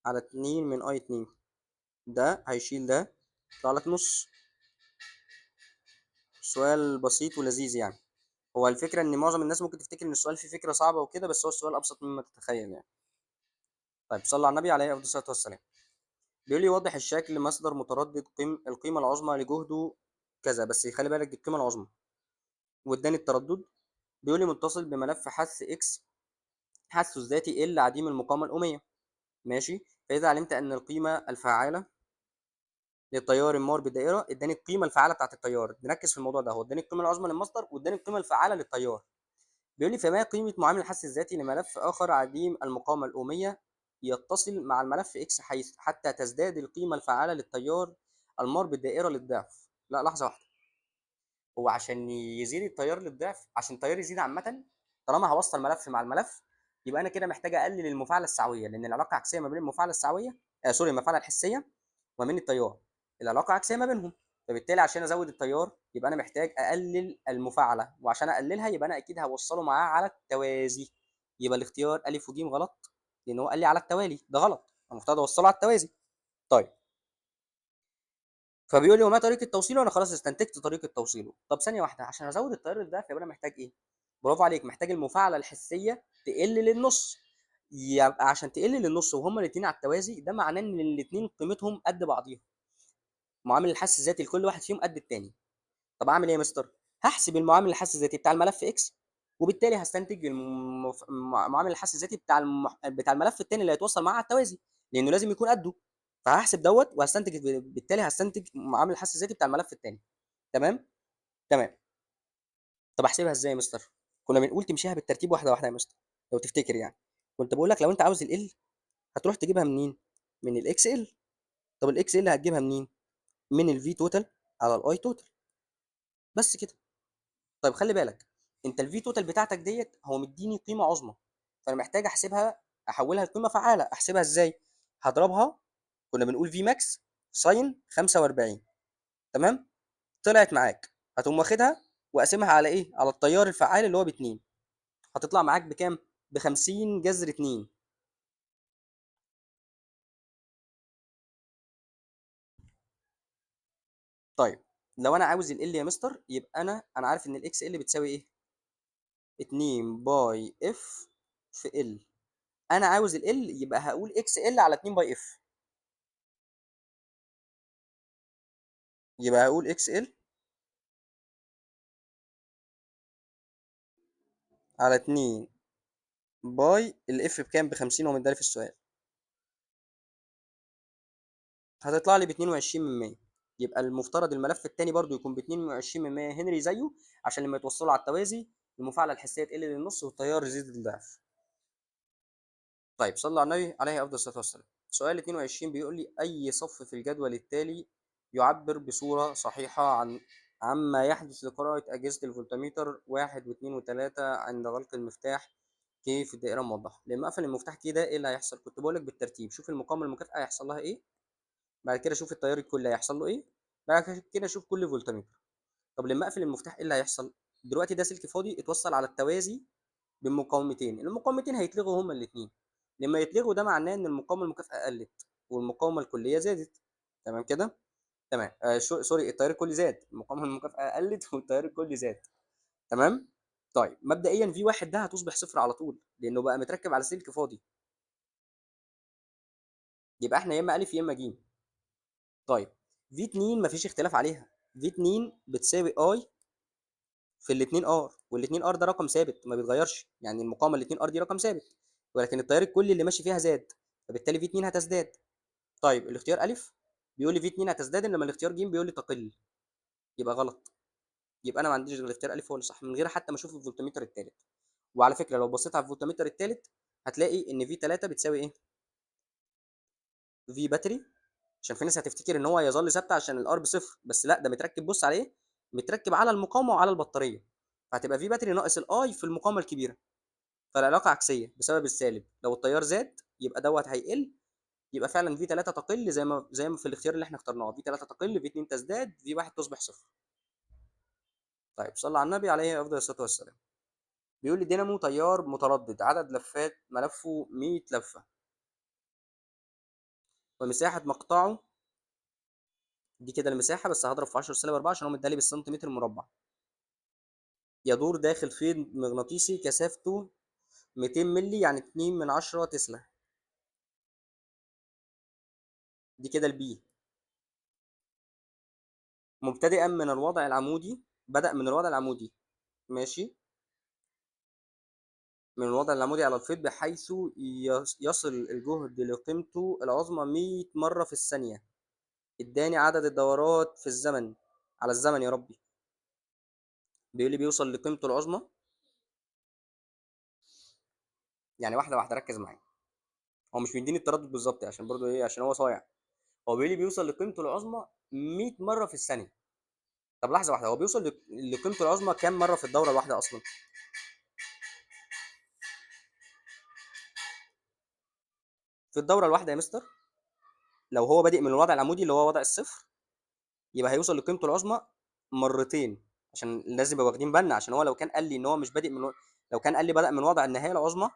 على 2 من اي 2، ده هيشيل ده، يطلع لك نص. سؤال بسيط ولذيذ يعني. هو الفكره ان معظم الناس ممكن تفتكر ان السؤال فيه فكره صعبه وكده، بس هو السؤال ابسط مما تتخيل يعني. طيب صلى على النبي عليه افضل الصلاه والسلام. بيقول لي وضح الشكل مصدر متردد القيمه العظمى لجهده كذا، بس خلي بالك دي القيمه العظمى، واداني التردد. بيقول لي متصل بملف حث اكس حثه الذاتي ال عديم المقاومه الأمية. ماشي، فاذا علمت ان القيمه الفعاله للتيار المار بالدائره، اداني القيمه الفعاله بتاعت التيار. نركز في الموضوع ده، هو اداني القيمه العظمى للمصدر واداني القيمه الفعاله للتيار. بيقول لي فما قيمه معامل الحث الذاتي لملف اخر عديم المقاومه الأمية يتصل مع الملف اكس، حيث حتى تزداد القيمه الفعاله للتيار المار بالدائره للضعف. لا لحظه واحده، هو عشان يزيد التيار للضعف، عشان التيار يزيد عامه، طالما هوصل ملف مع الملف، يبقى انا كده محتاج اقلل المفاعله السعويه، لان العلاقه عكسيه ما بين المفاعله السعويه، سوري، المفاعله الحسيه وما بين التيار، العلاقه عكسيه ما بينهم. فبالتالي عشان ازود التيار يبقى انا محتاج اقلل المفاعله، وعشان اقللها يبقى انا اكيد هوصله معاه على التوازي. يبقى الاختيار الف وج غلط، لان هو قال لي على التوالي، ده غلط، المفترض اوصله على التوازي. طيب، فبيقول لي وما طريقه توصيله، انا خلاص استنتجت طريقه توصيله. طب ثانيه واحده، عشان ازود التيار للضعف يبقى انا محتاج ايه؟ برافو عليك، محتاج المفاعله الحسيه تقل للنص. يبقى عشان تقل للنص وهما الاثنين على التوازي، ده معناه ان الاثنين قيمتهم قد بعضيها، معامل الحس الذاتي لكل واحد فيهم قد التاني. طب اعمل ايه يا مستر؟ هحسب المعامل الحس الذاتي بتاع الملف اكس، وبالتالي هستنتج معامل الحس الذاتي بتاع الملف التاني اللي هيتوصل معاه على التوازي، لانه لازم يكون قده. فهحسب دوت وهستنتج، بالتالي هستنتج معامل الحس الذاتي بتاع الملف التاني. تمام. تمام. طب احسبها ازاي يا مستر؟ كنا بنقول تمشيها بالترتيب واحده واحده يا مستر، لو تفتكر يعني. كنت بقول لك لو انت عاوز ال هتروح تجيبها منين؟ من الاكس ال. طب الاكس ال هتجيبها منين؟ من الفي توتال على الاي توتال، بس كده. طيب خلي بالك، انت الفي توتال بتاعتك ديت هو مديني قيمه عظمى، فانا محتاج احسبها، احولها لقيمه فعاله. احسبها ازاي؟ هضربها، كنا بنقول في ماكس ساين 45، تمام؟ طلعت معاك، هتقوم واخدها وقاسمها على ايه؟ على التيار الفعال اللي هو ب 2، هتطلع معاك بكام؟ ب 50 جذر 2. طيب لو انا عاوز ال يا مستر، يبقى انا عارف ان الاكس ال بتساوي ايه؟ 2 باي اف في ال. انا عاوز ال يبقى هقول اكس ال على 2 باي اف، يبقى هقول اكس ال على 2 باي الاف بكام؟ ب 50، هو مدالي في السؤال. هتطلع لي ب 22 من 100. يبقى المفترض الملف الثاني برضو يكون ب 22 من 100 هنري زيه، عشان لما يتوصلوا على التوازي المفاعله الحسيه تقل للنص والتيار يزيد للضعف. طيب صلى على النبي عليه افضل الصلاه والسلام. سؤال 22 بيقول لي اي صف في الجدول التالي يعبر بصوره صحيحه عما يحدث لقراءه اجهزه الفولتميتر 1 و2 و3 عند غلق المفتاح ايه في الدائره موضحه. لما اقفل المفتاح كده ايه اللي هيحصل؟ كنت بقول لك بالترتيب، شوف المقاومه المكافئه هيحصل لها ايه، بعد كده شوف التيار الكلي هيحصل له ايه، بعد كده شوف كل فولتمتر. طب لما اقفل المفتاح ايه اللي هيحصل؟ دلوقتي ده سلك فاضي اتوصل على التوازي بمقاومتين، المقاومتين هيتلغوا هما الاثنين. لما يتلغوا ده معناه ان المقاومه المكافئه قلت والمقاومه الكليه زادت. تمام كده؟ تمام. سوري، التيار الكلي زاد، المقاومه المكافئه قلت والتيار الكلي زاد. تمام. طيب مبدئيا في واحد ده هتصبح صفر على طول لانه بقى متركب على سلك فاضي، يبقى احنا يا اما الف يا اما ج. طيب في 2 مفيش اختلاف عليها، في 2 بتساوي اي في الاثنين ار، والاثنين ار ده رقم ثابت ما بيتغيرش، يعني المقاومه الاثنين ار دي رقم ثابت، ولكن التيار الكلي اللي ماشي فيها زاد، فبالتالي في 2 هتزداد. طيب الاختيار الف بيقول لي في 2 هتزداد، انما الاختيار ج بيقول لي تقل، يبقى غلط. يبقى انا ما عنديش غير الاختيار الف هو اللي صح من غير حتى ما اشوف الفولتمتر الثالث. وعلى فكره لو بصيت على الفولتمتر الثالث هتلاقي ان في 3 بتساوي ايه؟ في باتري. عشان في ناس هتفتكر ان هو يظل ثابت عشان الار بصفر، بس لا، ده متركب، بص على ايه، متركب على المقاومه وعلى البطاريه، فهتبقى في باتري ناقص الاي في المقاومه الكبيره، فالعلاقه عكسيه بسبب السالب، لو التيار زاد يبقى دوت هيقل، يبقى فعلا في 3 تقل زي ما في الاختيار اللي احنا اخترناه، في 3 تقل، في 2 تزداد، في 1 تصبح صفر. طيب صلى على النبي عليه افضل الصلاه والسلام. بيقول لي دينامو تيار متردد عدد لفات ملفه 100 لفه، ومساحه مقطعه، دي كده المساحه بس هضرب في 10 سالب 4 عشان هو مدالي بالسنتيمتر مربع، يدور داخل فيض مغناطيسي كثافته 200 مللي يعني 2 من 10 تسلا. دي كده البي. مبتدئا من الوضع العمودي، بدأ من الوضع العمودي، ماشي، من الوضع العمودي على الفيض بحيث يصل الجهد لقيمته العظمى 100 مرة في الثانية. اداني عدد الدورات في الزمن، على الزمن يا ربي. بيقول لي بيوصل لقيمته العظمى، يعني واحدة واحدة ركز معايا، هو مش بيديني التردد بالظبط عشان برضو ايه، عشان هو صايع. هو بيقول لي بيوصل لقيمته العظمى 100 مرة في الثانية. طب لحظة واحدة، هو بيوصل لقيمته العظمى كام مرة في الدورة الواحدة أصلا؟ في الدورة الواحدة يا مستر، لو هو بادئ من الوضع العمودي اللي هو وضع الصفر، يبقى هيوصل لقيمته العظمى مرتين، عشان لازم يبقى واخدين بالنا، عشان هو لو كان قال لي ان هو مش بادئ لو كان قال لي بدأ من وضع النهاية العظمى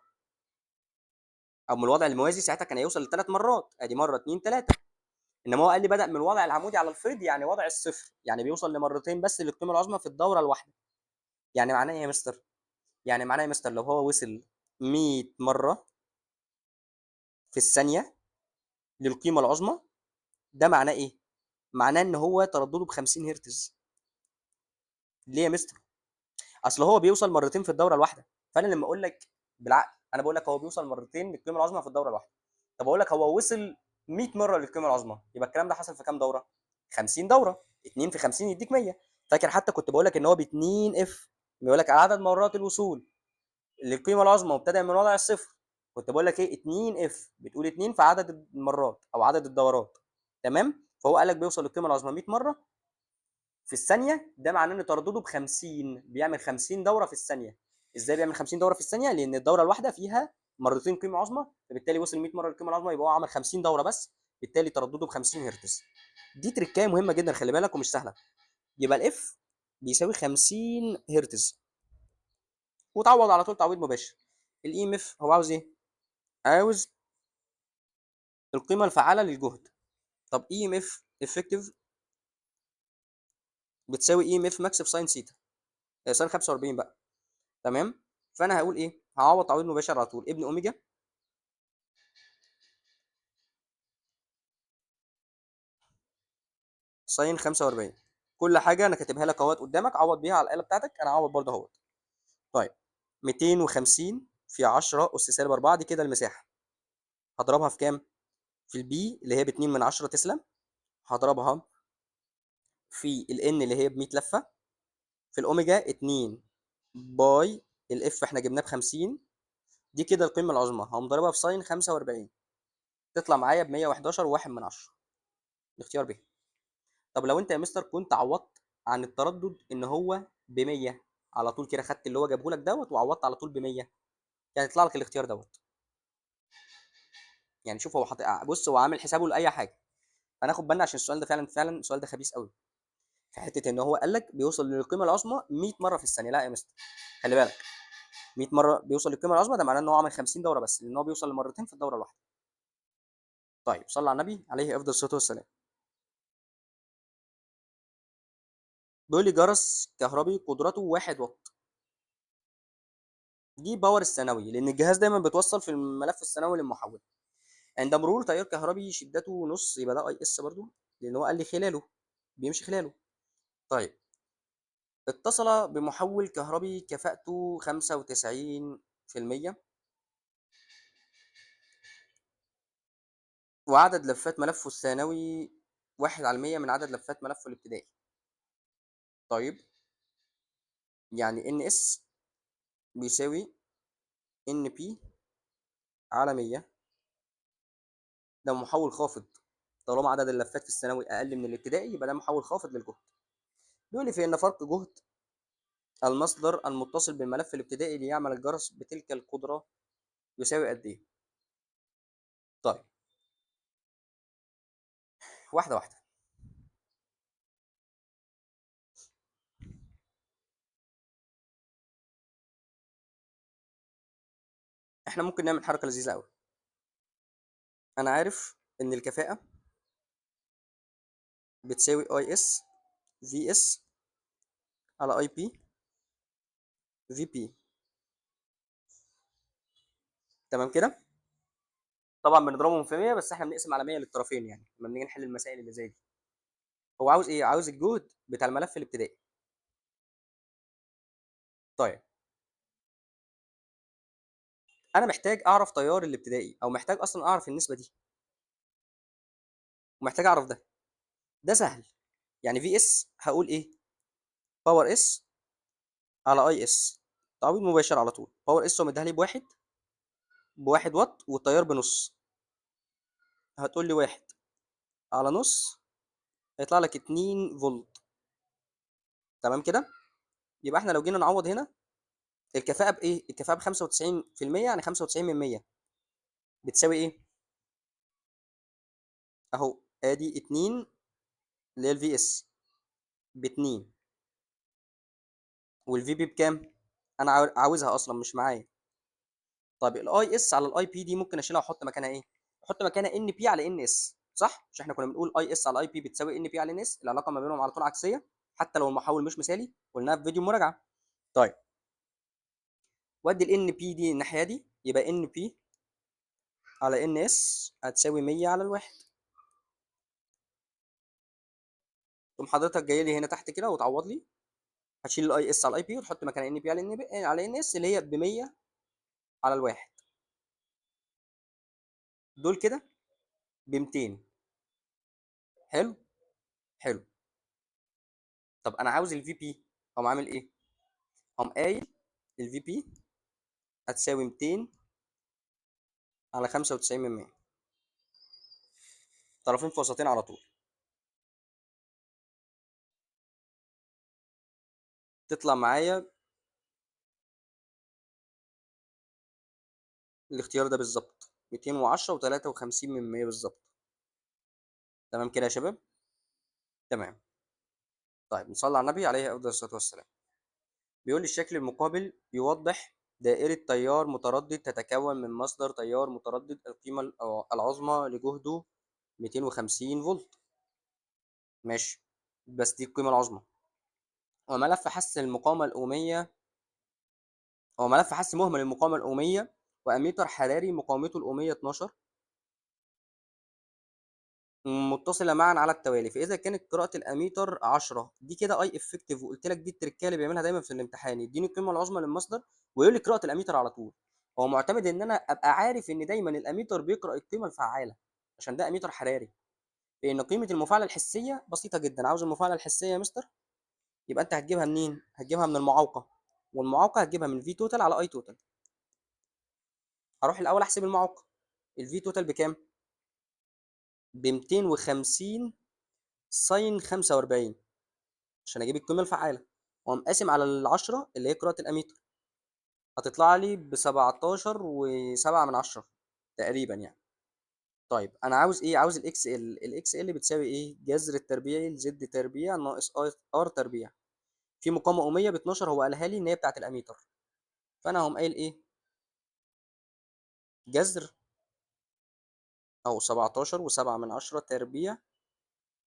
او من الوضع الموازي، ساعتها كان هيوصل لثلاث مرات، ادي مرة اتنين تلاتة. انما هو قال لي بدأ من الوضع العمودي على الفيض يعني وضع الصفر، يعني بيوصل لمرتين بس للقيمة العظمى في الدورة الواحدة. يعني معناه ايه يا مستر؟ يعني معناه يا مستر لو هو وصل 100 مرة في الثانية للقيمة العظمى، ده معناه ايه؟ معناه ان هو تردده ب 50 هرتز. ليه يا مستر؟ اصل هو بيوصل مرتين في الدوره الواحده، فانا لما اقول لك بالعقل، انا بقول لك هو بيوصل مرتين للقيمه العظمى في الدوره الواحده، طب اقول لك هو وصل 100 مره للقيمه العظمى، يبقى الكلام ده حصل في كام دوره؟ 50 دوره، 2 في 50 يديك 100. فاكر حتى كنت بقول لك ان هو ب 2 اف، بيقول لك عدد مرات الوصول للقيمه العظمى مبتدئ من وضع الصفر، كنت بقول لك ايه 2 اف، بتقول 2 في عدد المرات او عدد الدورات. تمام، فهو قال لك بيوصل للقيمه العظمى 100 مره في الثانيه، ده معناه ان تردده ب 50، بيعمل 50 دوره في الثانيه. ازاي بيعمل 50 دوره في الثانيه؟ لان الدوره الواحده فيها مرتين قيمه عظمى، فبالتالي وصل 100 مره للقيمه العظمى، يبقى هو عمل 50 دوره بس، بالتالي تردده ب 50 هرتز. دي تركايه مهمه جدا، خلي بالك ومش سهله. يبقى الاف بيساوي 50 هرتز، وتعوض على طول تعويض مباشر. الاي ام اف هو عاوز ايه؟ عاوز القيمه الفعاله للجهد. طب اي ام اف افكتيف بتساوي اي ام اف ماكس في ساين سيتا، ساين 45 بقى. تمام، فانا هقول ايه، هعوض تعويض مباشر على طول، ابن اوميجا ساين 45. كل حاجه انا كاتبها لك اهوت قدامك، عوض بيها على الاله بتاعتك، انا هعوض برضه اهوت. طيب 250 في 10 اس سالب 4، دي كده المساحه، هضربها في كام؟ في البي اللي هي ب 2 من 10 تسلا، هضربها في الان اللي هي ب 100 لفه، في الاوميجا 2 باي الاف احنا جبناه ب 50، دي كده القيمه العظمى، هقوم ضاربها في ساين 45، تطلع معايا ب 111 و1 من 10، الاختيار ب. طب لو انت يا مستر كنت عوضت عن التردد ان هو ب 100 على طول كده، خدت اللي هو جابه لك دوت وعوضت على طول ب 100، يعني يطلع لك الاختيار دوت. يعني شوف هو حاطط، بص هو عامل حسابه لاي حاجه. فناخد بالنا عشان السؤال ده فعلا فعلا السؤال ده خبيث قوي، في حته ان هو قال لك بيوصل للقيمه العظمى 100 مره في الثانيه. لا يا مستر، خلي بالك، 100 مره بيوصل للقيمه العظمى ده معناه ان هو عمل 50 دوره بس، لان هو بيوصل لمرتين في الدوره الواحده. طيب صلى على النبي عليه افضل الصلاه والسلام. بيقول لي جرس كهربي قدرته 1 واط. دي باور الثانوي، لان الجهاز دايما بيتوصل في الملف الثانوي للمحول. عند مرور تيار كهربي شدته نص، يبقى ده اي اس برضو، لان هو قال لي خلاله، بيمشي خلاله. طيب اتصل بمحول كهربي كفاءته 95%، وعدد لفات ملفه الثانوي 1/100 من عدد لفات ملفه الابتدائي. طيب يعني ان اس بيساوي ان بي على 100. ده محول خافض، طالما عدد اللفات في الثانوي اقل من الابتدائي يبقى ده محول خافض للجهد. بيقول لي في ان فرق جهد المصدر المتصل بالملف الابتدائي ليعمل الجرس بتلك القدرة يساوي قد ايه؟ طيب واحدة واحدة. احنا ممكن نعمل حركة لذيذة قوي. انا عارف ان الكفاءة بتساوي اي اس في اس على اي بي في بي. تمام كده. طبعا بنضربهم في 100، بس احنا بنقسم على 100 للطرفين يعني لما بنيجي نحل المسائل اللي زي دي. هو عاوز ايه؟ عاوز الجهد بتاع الملف الابتدائي. طيب انا محتاج اعرف تيار الابتدائي، او محتاج اصلا اعرف النسبه دي، ومحتاج اعرف ده. ده سهل. يعني في اس هقول ايه؟ باور اس على اي اس. تعويض مباشر على طول. باور اس هو مديها لي بواحد واط، والتيار بنص. هتقول لي واحد على نص هيطلع لك 2 فولت. تمام كده. يبقى احنا لو جينا نعوض هنا، الكفاءه بايه؟ الكفاءه ب 95%، يعني 95 من 100 بتساوي ايه؟ اهو ادي 2 اللي هي الفي اس ب 2، والفي بي بكام؟ انا عاوزها اصلا مش معايا. طيب الاي اس على الاي بي دي ممكن اشيلها واحط مكانها ايه؟ احط مكانها ان بي على ان اس، صح؟ مش احنا كنا بنقول اي اس على اي بي بتساوي ان بي على ان اس؟ العلاقه ما بينهم على طول عكسيه، حتى لو المحول مش مثالي، قلناها في فيديو مراجعه. طيب ودي الان بي دي الناحيه دي، يبقى ان بي على ان اس هتساوي 100 على الواحد. تقوم حضرتك جاي لي هنا تحت كده وتعوض لي. هتشيل الاي اس على الاي بي وتحط مكانها ان بي على ان بي على ان اس اللي هي ب 100 على الواحد. دول كده ب 200. حلو. حلو. طب انا عاوز الفي بي، اقوم عامل ايه؟ اقوم قايل الفي بي هتساوي 200 على 95 من 100، طرفين في وسطين على طول. تطلع معايا الاختيار ده بالظبط 210 و53 من 100 بالظبط. تمام كده يا شباب. تمام. طيب نصلي على النبي عليه افضل الصلاه والسلام. بيقول لي الشكل المقابل يوضح دائرة تيار متردد تتكون من مصدر تيار متردد القيمة العظمى لجهده 250 فولت. ماشي، بس دي القيمة العظمى. وملف حس المقاومة الأومية، هو ملف حس مهمل للمقاومة الأومية، وأميتر حراري مقاومته الأومية 12 متصلة معا على التوالي. فإذا كانت قراءة الأميتر 10، دي كده أي إفكتيف، وقلت لك دي التركية اللي بيعملها دايما في الامتحان، يديني القيمة العظمى للمصدر ويقول لي قراءة الأميتر على طول. هو معتمد إن أنا أبقى عارف إن دايما الأميتر بيقرأ القيمة الفعالة، عشان ده أميتر حراري. لأن قيمة المفاعلة الحسية بسيطة جدا. عاوز المفاعلة الحسية يا مستر؟ يبقى أنت هتجيبها منين؟ هتجيبها من المعوقة، والمعوقة هتجيبها من في توتال على أي توتال. هروح الأول أحسب المعوقة. الفي توتال بكام؟ ب 250 ساين 45، عشان اجيب القيمه الفعاله، واقوم قاسم على ال10 اللي هي قراءه الاميتر. هتطلع لي ب17.7 تقريبا يعني. طيب انا عاوز ايه؟ عاوز الاكس ال. الاكس ال بتساوي ايه؟ جذر التربيعي لزد تربيع ناقص ار تربيع في مقاومه اوميه ب 12. هو قالها لي ان هي بتاعه الاميتر، فانا هقوم قايل ايه؟ جذر او 17.7 تربيع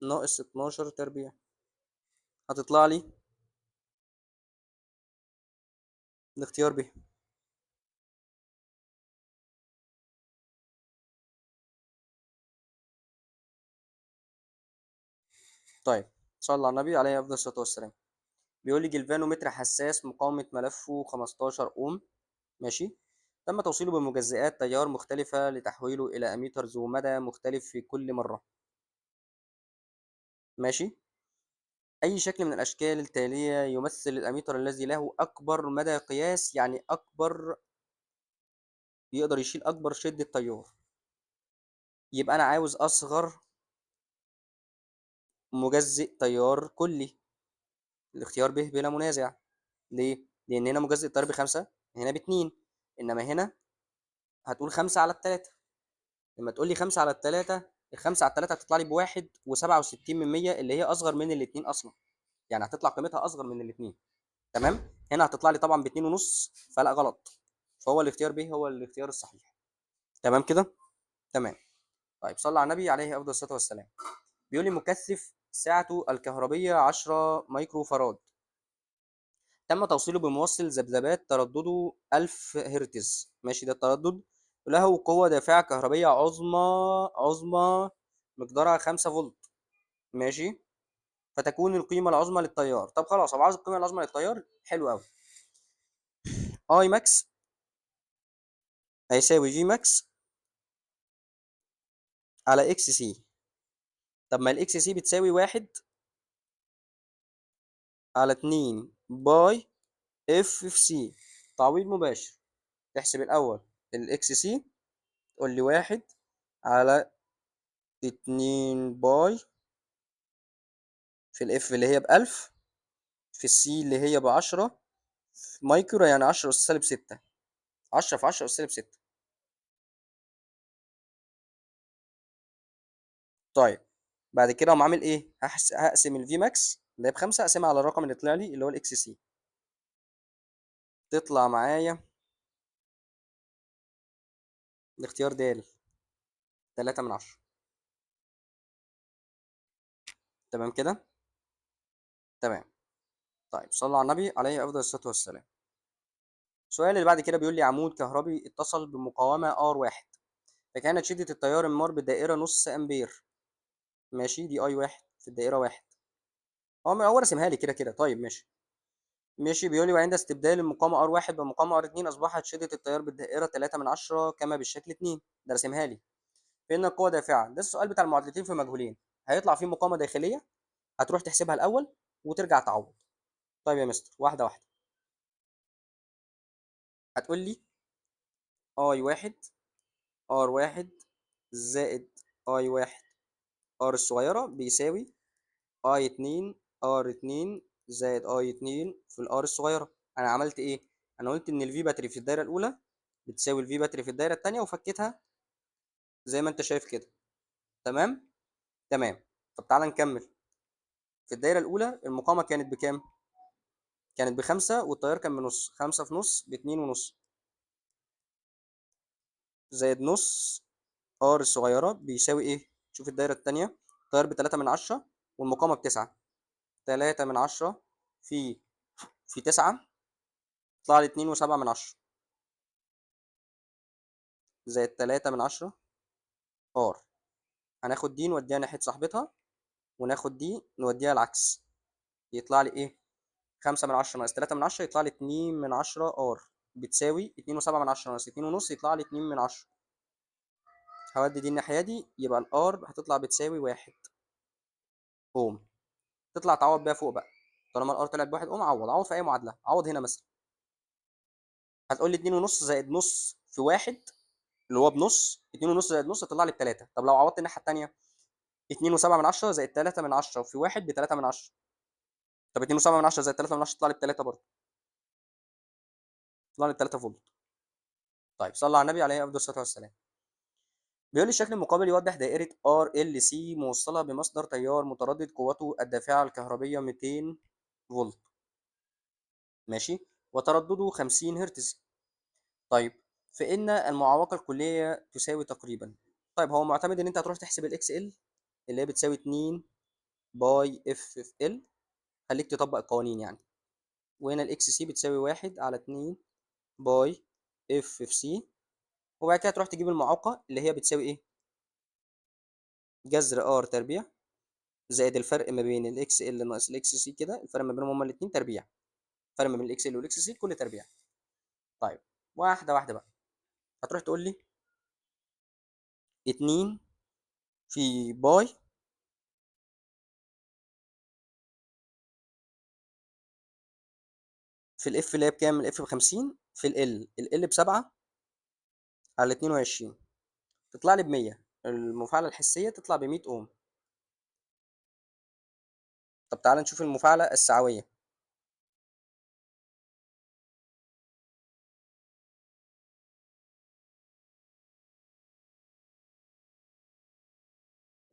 ناقص 12 تربيع، هتطلع لي الاختيار ب. طيب صلى على النبي عليه افضل الصلاه والسلام. بيقول لي جلفانومتر حساس مقاومه ملفه 15 اوم، ماشي، تم توصيله بمجزئات تيار مختلفة لتحويله إلى أميتر ذو مدى مختلف في كل مرة، ماشي. أي شكل من الأشكال التالية يمثل الأميتر الذي له أكبر مدى قياس، يعني أكبر، يقدر يشيل أكبر شدة تيار؟ يبقى أنا عاوز أصغر مجزئ تيار كلي. الاختيار به بلا منازع. ليه؟ لأن هنا مجزئ التيار ب5، هنا ب2، إنما هنا هتقول 5/3. لما تقول لي 5/3، ال5/3 هتطلع لي ب1.67 اللي هي أصغر من الاتنين أصلا، يعني هتطلع قيمتها أصغر من الاتنين. تمام. هنا هتطلع لي طبعا ب2.5، فلا غلط. فهو الاختيار ب هو الاختيار الصحيح. تمام كده. تمام. طيب صلى على النبي عليه أفضل الصلاة والسلام. بيقول لي مكثف سعته الكهربية 10 مايكرو فراد، تم توصيله بموصل ذبذبات تردده 1000 هرتز، ماشي، ده التردد، له قوة دافعة كهربية عظمى مقدارها 5 فولت، ماشي، فتكون القيمة العظمى للتيار. طب خلاص، هو عاوز القيمة العظمى للتيار، حلو قوي. اي ماكس هيساوي جي ماكس على اكس سي. طب ما الاكس سي بتساوي 1/2 باي اف في سي، تعويض مباشر. تحسب الأول الاكس سي، تقول لي 1/2 باي في الاف اللي هي ب1000 في السي اللي هي ب10 مايكرو، يعني 10 أس سالب 6، 10 في 10 أس سالب 6. طيب بعد كده اقوم عامل ايه؟ هقسم الفي ماكس اللي هي ب5، اقسمها على الرقم اللي طلع لي اللي هو الاكس سي، تطلع معايا الاختيار د 3/10. تمام كده. تمام. طيب صلى على النبي عليه افضل الصلاه والسلام. السؤال اللي بعد كده بيقول لي عمود كهربي اتصل بمقاومه ار1، فكانت شده التيار المار بالدائره نص امبير، ماشي، دي اي 1 في الدائره 1. هو رسمها لي كده كده. طيب ماشي. ماشي، بيقول لي وعند استبدال المقاومه ار1 بمقاومه ار2 اصبحت شده التيار بالدائره 3/10 كما بالشكل 2، ده رسمها لي. فإن القوة دافعة. ده السؤال بتاع المعادلتين في مجهولين، هيطلع فيه مقاومة داخلية، هتروح تحسبها الأول وترجع تعوض. طيب يا مستر، واحدة واحدة. هتقول لي اي 1 ار1 زائد اي 1 ار الصغيرة بيساوي اي 2 ار2 زائد اي 2 في الار الصغيرة. أنا عملت إيه؟ أنا قلت إن الفي باتري في الدايرة الأولى بتساوي الفي باتري في الدايرة التانية، وفكيتها زي ما أنت شايف كده. تمام؟ تمام. طب تعالى نكمل. في الدايرة الأولى المقاومة كانت بكام؟ كانت ب5، والتيار كان بنص، 5 في نص ب2.5، زائد نص ار الصغيرة بيساوي ايه؟ شوف الدايرة التانية، التيار ب3/10 والمقاومة ب9، 3/10 في 9 يطلع لي 2.7 زائد 3/10 ار. هناخد دي نوديها ناحية صاحبتها، وناخد دي نوديها العكس، يطلع لي ايه؟ 5/10 ناقص 3/10 يطلع لي 2/10 ار، بتساوي 2.7 ناقص 2.5 يطلع لي 2/10. هودي دي الناحية دي، يبقى الار هتطلع بتساوي 1 اوم. تطلع تعوض بيها فوق بقى، طالما الار طلعت ب1 اوم، عوض في اي معادلة، عوض هنا مثلا. هتقول لي 2.5 زائد نص في 1 اللي هو بنص، 2.5 زائد نص تطلع لي ب3. طب لو عوضت الناحية التانية، 2.7 زائد 3/10 في 1 ب3/10. طب 2.7 زائد 3/10 تطلع لي ب3 برضه. يطلع لي 3 فولت. طيب صلى على النبي عليه افضل الصلاه والسلام. بيقول لي الشكل المقابل يوضح دائره ار ال سي موصله بمصدر تيار متردد قوته الدافعه الكهربيه 200 فولت، ماشي، وتردده 50 هرتز. طيب، فإن المعوقة الكلية تساوي تقريبا. طيب هو معتمد إن أنت هتروح تحسب الإكس إل اللي هي بتساوي 2 باي اف في ال، خليك تطبق القوانين يعني. وهنا الإكس سي بتساوي 1 على 2 باي اف في سي. وبعد كده تروح تجيب المعوقة اللي هي بتساوي إيه؟ جذر ار تربيع زائد الفرق ما بين الإكس إل ناقص الإكس سي، كده الفرق ما بينهم هما الاتنين تربيع. الفرق ما بين الإكس إل والإكس سي كل تربيع. طيب، واحدة واحدة بقى. هتروح تقول لي 2 في باي في الاف اللي هي بكام؟ الاف ب 50 في ال ب7 على 22 تطلع لي ب 100. المفاعله الحسيه تطلع ب 100 اوم. طب تعالى نشوف المفاعله السعويه.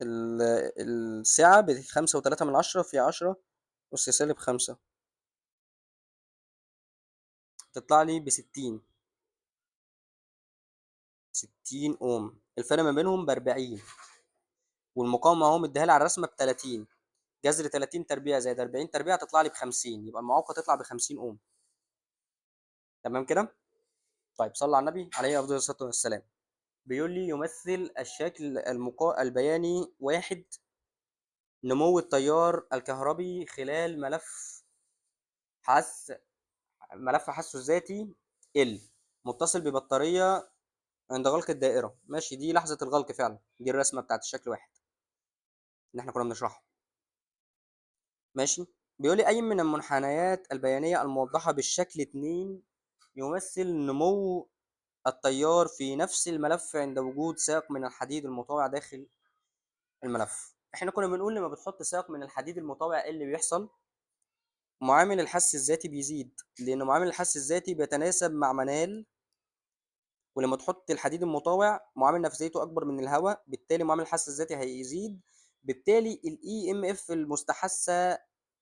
ال- السعه ب 5.3 من 10 في 10 أس سالب 5 تطلع لي ب 60. 60 اوم. الفرق ما بينهم ب 40، والمقاومه اهو مديها لي على الرسمه ب 30. جذر 30 تربيع زائد 40 تربيع تطلع لي ب 50، يبقى المعوقه تطلع ب 50 اوم. تمام كده؟ طيب صلى على النبي عليه افضل الصلاه والسلام. بيقول لي يمثل الشكل البياني واحد نمو التيار الكهربي خلال حث ملف حثه الذاتي ال متصل ببطارية عند غلق الدائرة. ماشي، دي لحظة الغلق فعلا، دي الرسمة بتاعت الشكل واحد اللي احنا كنا بنشرحها. ماشي. بيقول لي أي من المنحنيات البيانية الموضحة بالشكل 2 يمثل نمو التيار في نفس الملف عند وجود ساق من الحديد المطاوع داخل الملف. احنا كنا بنقول لما بتحط ساق من الحديد المطاوع ايه اللي بيحصل؟ معامل الحث الذاتي بيزيد، لأن معامل الحث الذاتي بيتناسب مع منال. ولما تحط الحديد المطاوع معامل نفسيته أكبر من الهواء، بالتالي معامل الحث الذاتي هيزيد، بالتالي الاي ام اف المستحثة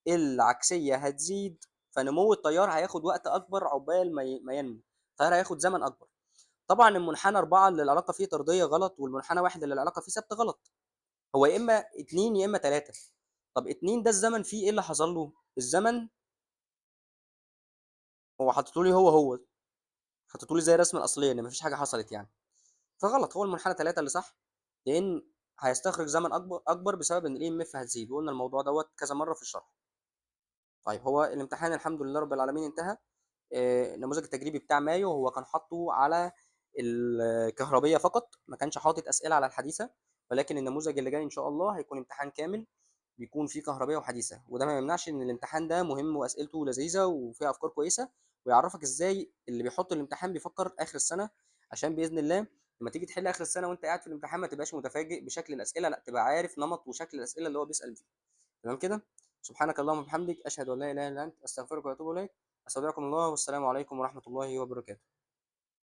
العكسية هتزيد. فنمو التيار هياخد وقت أكبر عقبال ما ينمو. التيار هياخد زمن أكبر. طبعا المنحنى 4 اللي العلاقة فيه طردية غلط، والمنحنى 1 اللي العلاقة فيه ثابتة غلط. هو يا إما 2 يا إما 3. طب 2 ده الزمن فيه إيه اللي حصل له؟ الزمن هو حاطط لي هو حاطط لي زي الرسمه الاصليه ان مفيش حاجه حصلت يعني. فغلط، هو المنحنى 3 اللي صح، لان هيستخرج زمن اكبر بسبب ان الاي ام اف هتزيد، وقلنا الموضوع دوت كذا مره في الشرح. طيب هو الامتحان الحمد لله رب العالمين انتهى. النموذج التجريبي بتاع مايو هو كان حاطه على الكهربيه فقط، ما كانش حاطط اسئله على الحديثه. ولكن النموذج اللي جاي ان شاء الله هيكون امتحان كامل بيكون فيه كهربيه وحديثه، وده ما يمنعش ان الامتحان ده مهم واسئلته لذيذه وفيها افكار كويسه، ويعرفك ازاي اللي بيحط الامتحان بيفكر اخر السنه، عشان باذن الله لما تيجي تحل اخر السنه وانت قاعد في الامتحان ما تبقاش متفاجئ بشكل الاسئله، لا تبقى عارف نمط وشكل الاسئله اللي هو بيسال فيه. تمام كده؟ سبحانك اللهم وبحمدك اشهد ان لا اله الا انت استغفرك واتوب اليك. استودعكم الله والسلام عليكم ورحمه الله وبركاته.